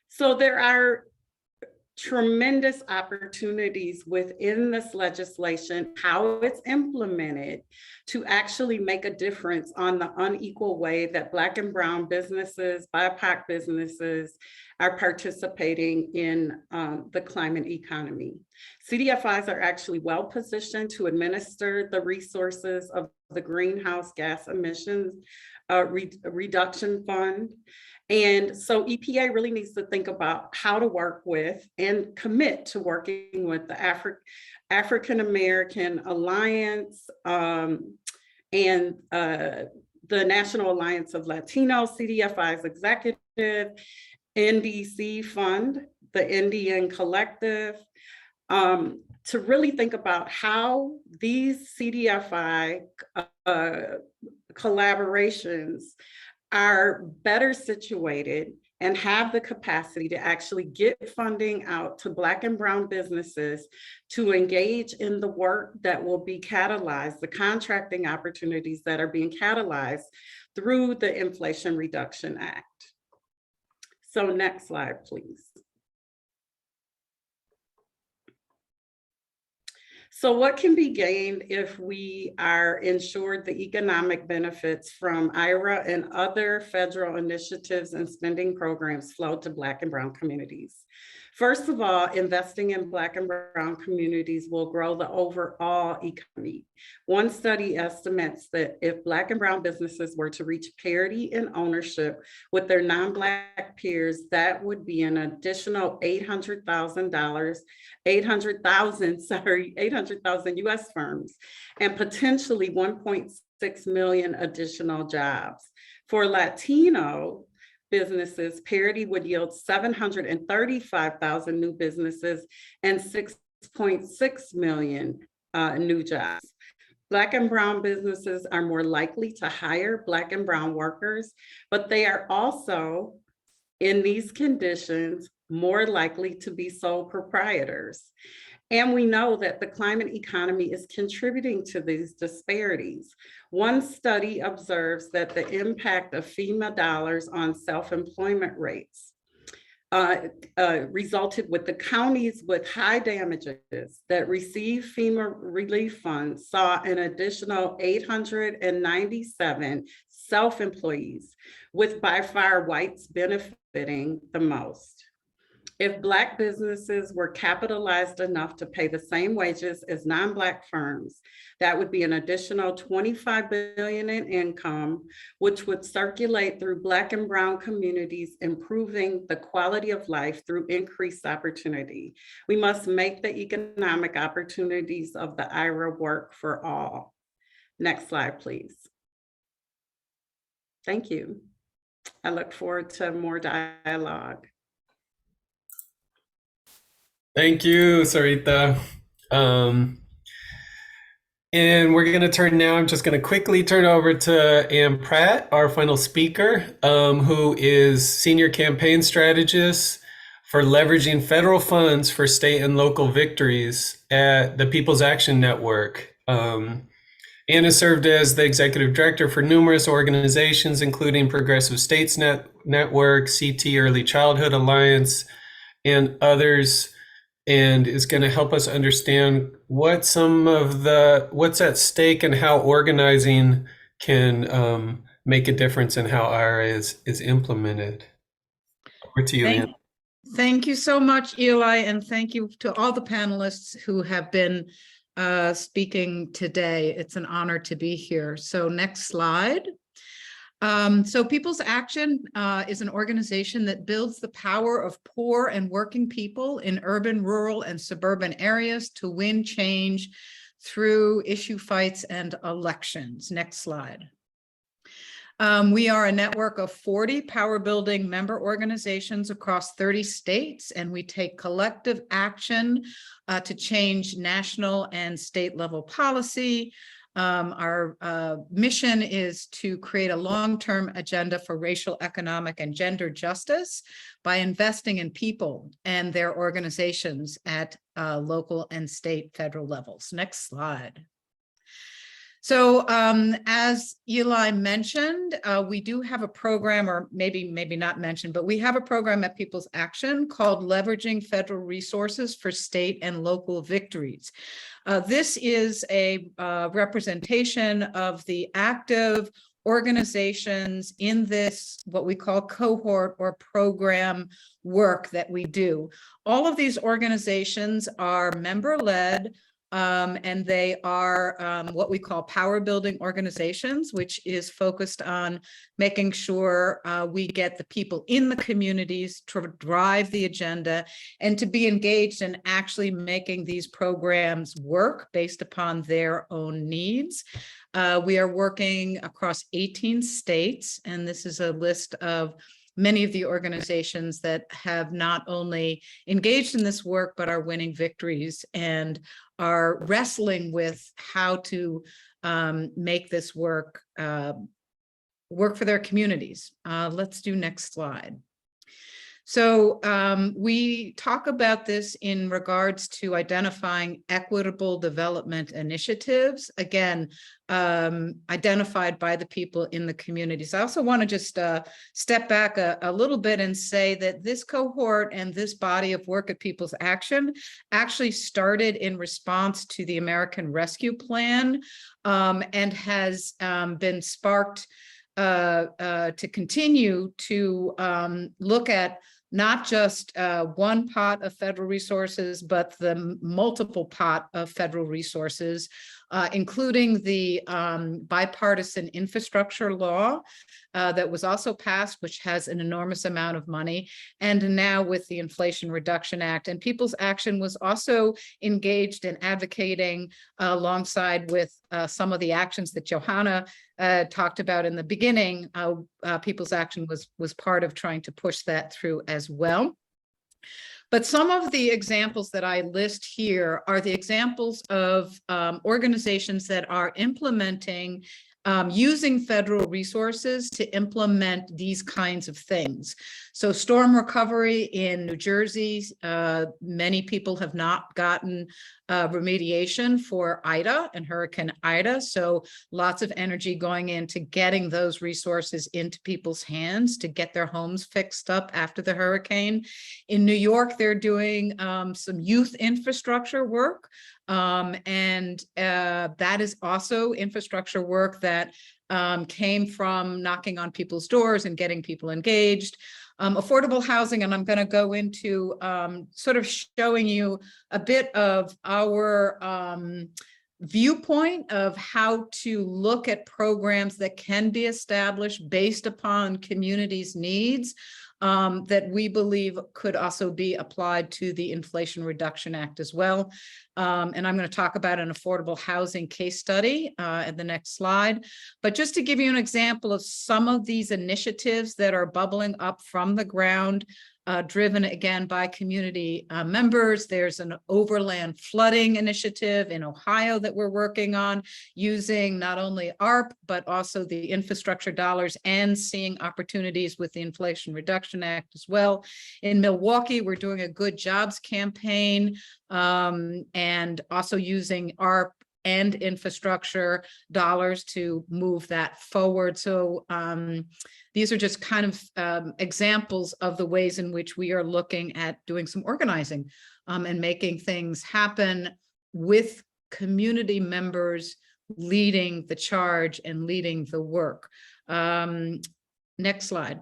So there are tremendous opportunities within this legislation, how it's implemented, to actually make a difference on the unequal way that Black and Brown businesses, BIPOC businesses are participating in the climate economy. CDFIs are actually well positioned to administer the resources of the Greenhouse Gas Emissions Reduction Fund. And so EPA really needs to think about how to work with and commit to working with the African American Alliance and the National Alliance of Latino CDFIs Executive, NDC Fund, the Indian Collective, to really think about how these CDFI collaborations are better situated and have the capacity to actually get funding out to Black and Brown businesses to engage in the work that will be catalyzed, the contracting opportunities that are being catalyzed through the Inflation Reduction Act. So next slide, please. So what can be gained if we are ensured the economic benefits from IRA and other federal initiatives and spending programs flow to Black and Brown communities? First of all, investing in Black and Brown communities will grow the overall economy. One study estimates that if Black and Brown businesses were to reach parity in ownership with their non-Black peers, that would be an additional $800,000 US firms, and potentially 1.6 million additional jobs. For Latino businesses, parity would yield 735,000 new businesses and 6.6 million new jobs. Black and Brown businesses are more likely to hire Black and Brown workers, but they are also, in these conditions, more likely to be sole proprietors. And we know that the climate economy is contributing to these disparities. One study observes that the impact of FEMA dollars on self-employment rates resulted with the counties with high damages that receive FEMA relief funds saw an additional 897 self-employees, with by far whites benefiting the most. If Black businesses were capitalized enough to pay the same wages as non-Black firms, that would be an additional $25 billion in income, which would circulate through Black and Brown communities, improving the quality of life through increased opportunity. We must make the economic opportunities of the IRA work for all. Next slide, please. Thank you. I look forward to more dialogue. Thank you, Sarita. And we're going to turn now, I'm just going to quickly turn over to Ann Pratt, our final speaker, who is Senior Campaign Strategist for leveraging federal funds for state and local victories at the People's Action Network. Ann has served as the Executive Director for numerous organizations, including Progressive States Network, CT Early Childhood Alliance, and others, and is going to help us understand what's at stake and how organizing can make a difference in how IRA is implemented. Over to you, Ann. Thank you so much, Eli, and thank you to all the panelists who have been speaking today. It's an honor to be here. So next slide. So People's Action is an organization that builds the power of poor and working people in urban, rural, and suburban areas to win change through issue fights and elections. Next slide. We are a network of 40 power building member organizations across 30 states, and we take collective action to change national and state level policy. Our mission is to create a long-term agenda for racial, economic, and gender justice by investing in people and their organizations at local and state federal levels. Next slide. So as Eli mentioned, we do have a program, or maybe not mentioned, but we have a program at People's Action called Leveraging Federal Resources for State and Local Victories. This is a representation of the active organizations in this, what we call cohort or program work that we do. All of these organizations are member-led, and they are what we call power building organizations, which is focused on making sure we get the people in the communities to drive the agenda and to be engaged in actually making these programs work based upon their own needs. We are working across 18 states, and this is a list of many of the organizations that have not only engaged in this work, but are winning victories and are wrestling with how to make this work work for their communities. Let's do next slide. So we talk about this in regards to identifying equitable development initiatives, again, identified by the people in the communities. I also want to just step back a little bit and say that this cohort and this body of work at People's Action actually started in response to the American Rescue Plan and has been sparked to continue to look at not just one pot of federal resources, but the multiple pot of federal resources, including the bipartisan infrastructure law that was also passed, which has an enormous amount of money, and now with the Inflation Reduction Act. And People's Action was also engaged in advocating alongside with some of the actions that Johanna talked about in the beginning. People's Action was part of trying to push that through as well. But some of the examples that I list here are the examples of organizations that are implementing using federal resources to implement these kinds of things. So storm recovery in New Jersey, many people have not gotten remediation for Ida and Hurricane Ida. So lots of energy going into getting those resources into people's hands to get their homes fixed up after the hurricane. In New York, they're doing some youth infrastructure work. And that is also infrastructure work that came from knocking on people's doors and getting people engaged. Affordable housing, and I'm going to go into sort of showing you a bit of our viewpoint of how to look at programs that can be established based upon communities' needs that we believe could also be applied to the Inflation Reduction Act as well. And I'm going to talk about an affordable housing case study at the next slide. But just to give you an example of some of these initiatives that are bubbling up from the ground, driven again by community members. There's an overland flooding initiative in Ohio that we're working on using not only ARP, but also the infrastructure dollars and seeing opportunities with the Inflation Reduction Act as well. In Milwaukee, we're doing a good jobs campaign and also using ARP and infrastructure dollars to move that forward. So these are just kind of examples of the ways in which we are looking at doing some organizing and making things happen with community members leading the charge and leading the work. Next slide.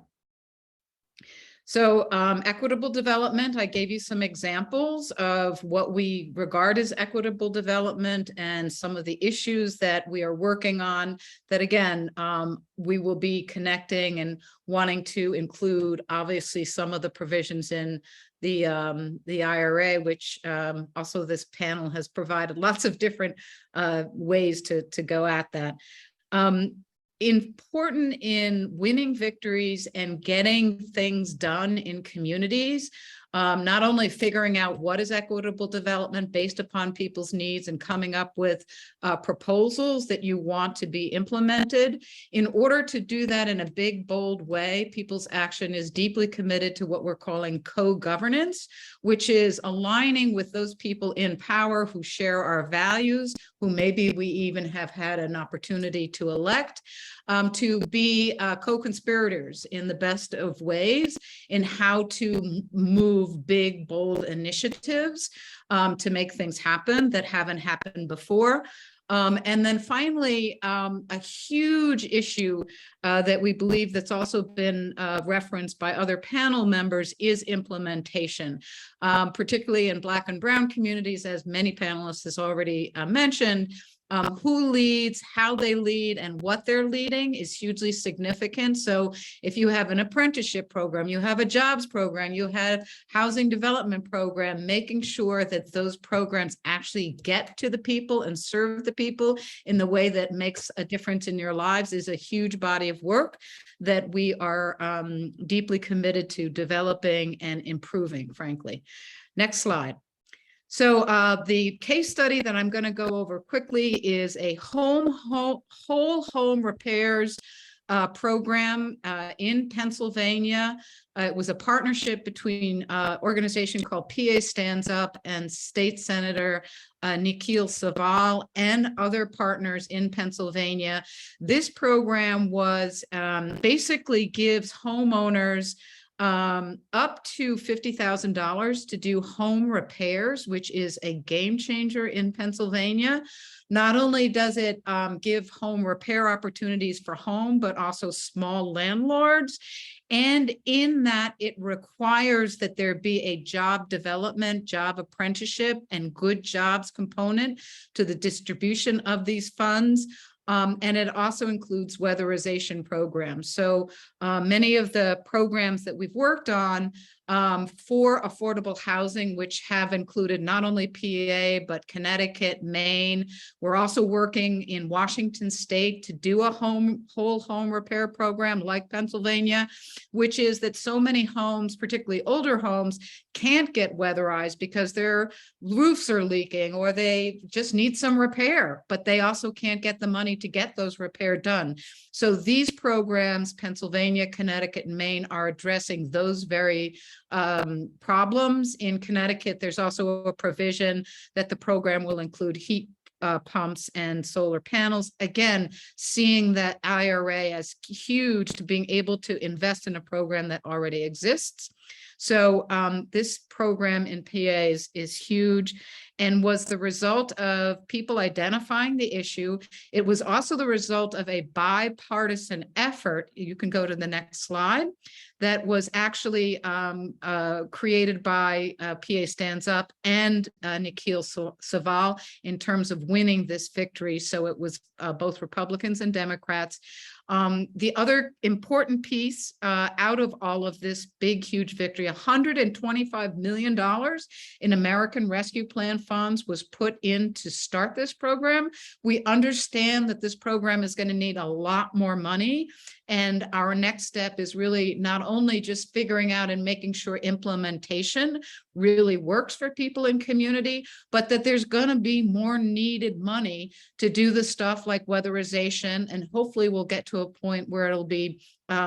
So equitable development, I gave you some examples of what we regard as equitable development and some of the issues that we are working on that, again, we will be connecting and wanting to include, obviously, some of the provisions in the IRA, which also this panel has provided lots of different ways to go at that. Important in winning victories and getting things done in communities Not only figuring out what is equitable development based upon people's needs and coming up with proposals that you want to be implemented. In order to do that in a big, bold way, People's Action is deeply committed to what we're calling co-governance, which is aligning with those people in power who share our values, who maybe we even have had an opportunity to elect, to be co-conspirators in the best of ways in how to move big, bold initiatives to make things happen that haven't happened before. And then finally, a huge issue that we believe that's also been referenced by other panel members is implementation, particularly in Black and Brown communities, as many panelists has already mentioned. Who leads, how they lead, and what they're leading is hugely significant. So if you have an apprenticeship program, you have a jobs program, you have housing development program, making sure that those programs actually get to the people and serve the people in the way that makes a difference in your lives is a huge body of work that we are deeply committed to developing and improving, frankly. Next slide. So the case study that I'm going to go over quickly is a whole home repairs program in Pennsylvania. It was a partnership between an organization called PA Stands Up and State Senator Nikhil Saval and other partners in Pennsylvania. This program was basically gives homeowners up to $50,000 to do home repairs, which is a game changer in Pennsylvania. Not only does it give home repair opportunities for home, but also small landlords. And in that, it requires that there be a job development, job apprenticeship, and good jobs component to the distribution of these funds. And it also includes weatherization programs. So many of the programs that we've worked on for affordable housing, which have included not only PA, but Connecticut, Maine. We're also working in Washington State to do a whole home repair program like Pennsylvania, which is that so many homes, particularly older homes, can't get weatherized because their roofs are leaking or they just need some repair, but they also can't get the money to get those repair done. So these programs, Pennsylvania, Connecticut, and Maine, are addressing those very problems. In Connecticut, there's also a provision that the program will include heat pumps and solar panels. Again, seeing that IRA as huge to being able to invest in a program that already exists. So this program in PA is huge and was the result of people identifying the issue. It was also the result of a bipartisan effort. You can go to the next slide. That was actually created by PA Stands Up and Nikhil Saval in terms of winning this victory. So it was both Republicans and Democrats. The other important piece out of all of this big, huge victory, $125 million in American Rescue Plan funds was put in to start this program. We understand that this program is going to need a lot more money. And our next step is really not only just figuring out and making sure implementation really works for people in community, but that there's going to be more needed money to do the stuff like weatherization. And hopefully we'll get to a point where it'll be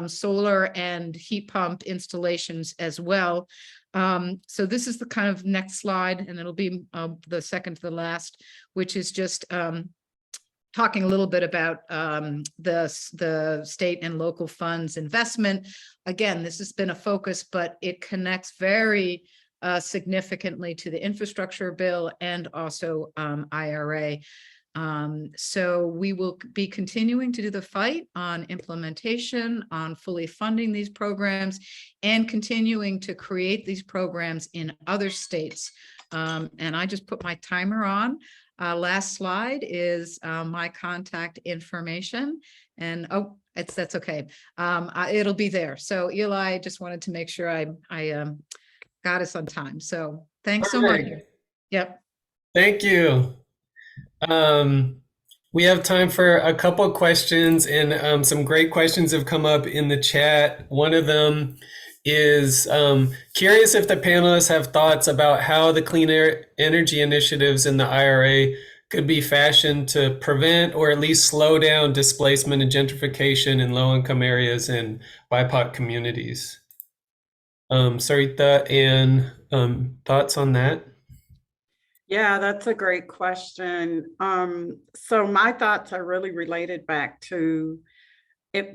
solar and heat pump installations as well. So this is the kind of next slide, and it'll be the second to the last, which is just talking a little bit about the state and local funds investment. Again, this has been a focus, but it connects very significantly to the infrastructure bill and also IRA. So we will be continuing to do the fight on implementation, on fully funding these programs, and continuing to create these programs in other states. And I just put my timer on. Last slide is my contact information, and that's okay. It'll be there. So Eli, I just wanted to make sure I got us on time. So thanks so much. Yep. Thank you. We have time for a couple of questions, and some great questions have come up in the chat. One of them is curious if the panelists have thoughts about how the clean energy initiatives in the IRA could be fashioned to prevent or at least slow down displacement and gentrification in low-income areas and BIPOC communities. Sarita, and thoughts on that? Yeah, that's a great question. So my thoughts are really related back to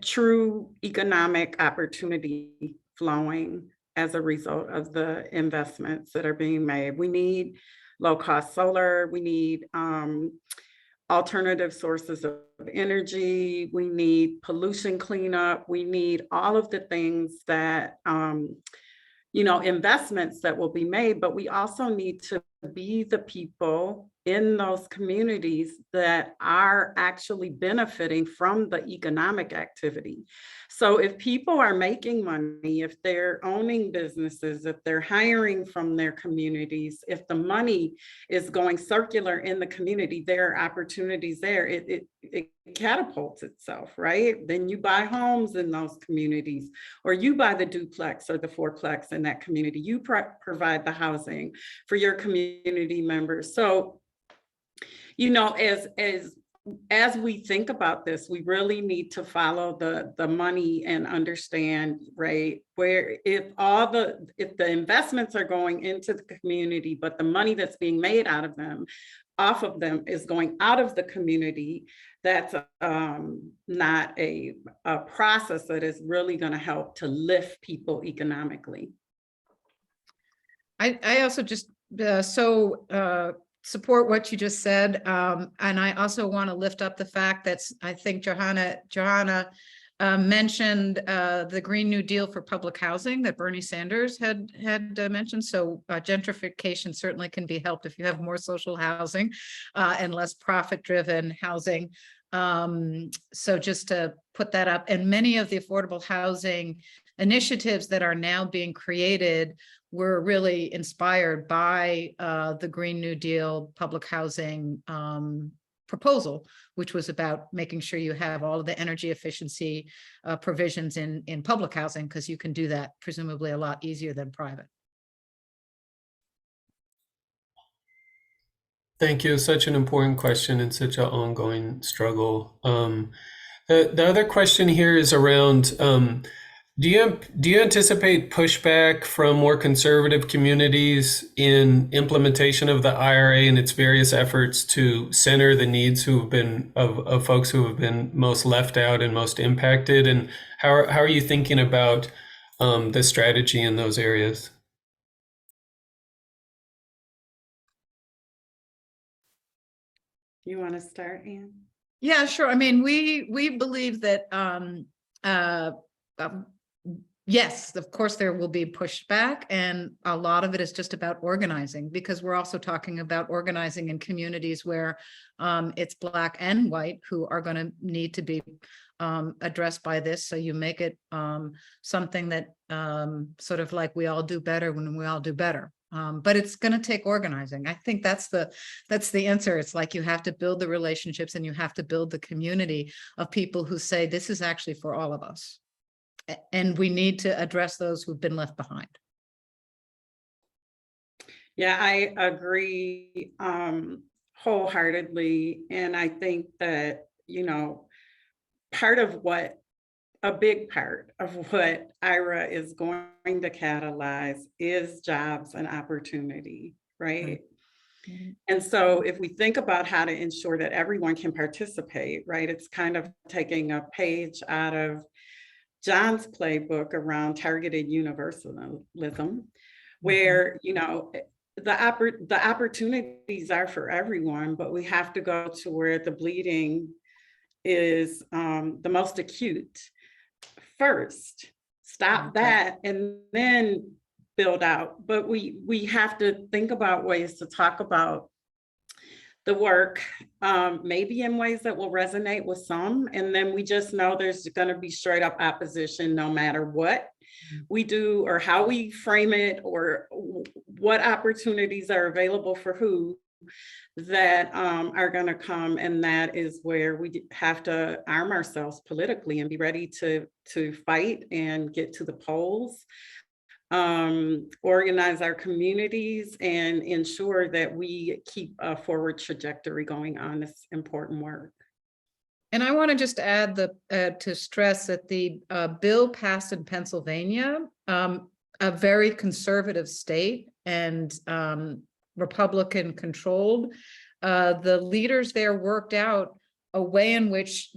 true economic opportunity flowing as a result of the investments that are being made. We need low-cost solar. We need alternative sources of energy. We need pollution cleanup. We need all of the things that investments that will be made, but we also need to be the people in those communities that are actually benefiting from the economic activity. So if people are making money, if they're owning businesses, if they're hiring from their communities, if the money is going circular in the community, there are opportunities there. It catapults itself, right? Then you buy homes in those communities, or you buy the duplex or the fourplex in that community. You provide the housing for your community members. So, as we think about this, we really need to follow the money and understand, right, where if the investments are going into the community, but the money that's being made off of them is going out of the community, that's not a process that is really going to help to lift people economically. I also just support what you just said. And I also want to lift up the fact that I think Johanna mentioned the Green New Deal for public housing that Bernie Sanders had mentioned. So gentrification certainly can be helped if you have more social housing and less profit-driven housing. So just to put that up, and many of the affordable housing initiatives that are now being created were really inspired by the Green New Deal public housing proposal, which was about making sure you have all of the energy efficiency provisions in public housing, because you can do that presumably a lot easier than private. Thank you. Such an important question and such an ongoing struggle. The other question here is around, do you anticipate pushback from more conservative communities in implementation of the IRA and its various efforts to center the needs of folks who have been most left out and most impacted? And how are you thinking about the strategy in those areas? You want to start, Anne? Yeah, sure. I mean, we believe that yes, of course, there will be pushback, and a lot of it is just about organizing, because we're also talking about organizing in communities where it's Black and white who are going to need to be addressed by this. So you make it something that sort of like we all do better when we all do better. But it's going to take organizing. I think that's the answer. It's like you have to build the relationships and you have to build the community of people who say this is actually for all of us. And we need to address those who've been left behind. Yeah, I agree wholeheartedly. And I think that, a big part of what IRA is going to catalyze is jobs and opportunity, right? Mm-hmm. And so if we think about how to ensure that everyone can participate, right, it's kind of taking a page out of John's playbook around targeted universalism, where, the opportunities are for everyone, but we have to go to where the bleeding is the most acute first. Stop that and then build out. But we have to think about ways to talk about the work, maybe in ways that will resonate with some. And then we just know there's going to be straight up opposition no matter what we do or how we frame it or what opportunities are available for who. that are going to come, and that is where we have to arm ourselves politically and be ready to fight and get to the polls, organize our communities, and ensure that we keep a forward trajectory going on this important work. And I want to just add to stress that the bill passed in Pennsylvania, a very conservative state and Republican controlled. The leaders there worked out a way in which,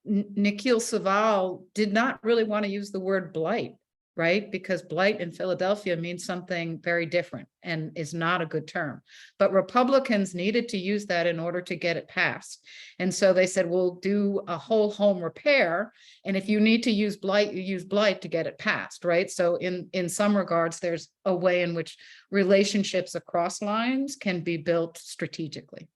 Nikhil Saval did not really want to use the word blight, right? Because blight in Philadelphia means something very different and is not a good term. But Republicans needed to use that in order to get it passed. And so they said, we'll do a whole home repair. And if you need to use blight, you use blight to get it passed, right? So in some regards, there's a way in which relationships across lines can be built strategically.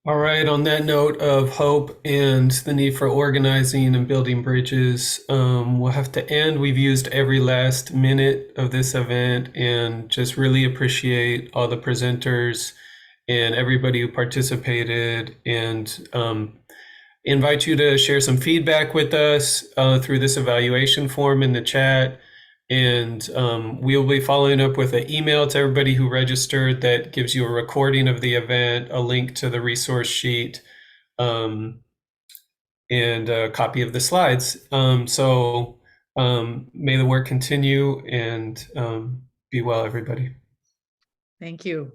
All right, on that note of hope and the need for organizing and building bridges, we'll have to end. We've used every last minute of this event and just really appreciate all the presenters and everybody who participated, and invite you to share some feedback with us through this evaluation form in the chat. And we'll be following up with an email to everybody who registered that gives you a recording of the event, a link to the resource sheet, and a copy of the slides. So may the work continue, and be well, everybody. Thank you.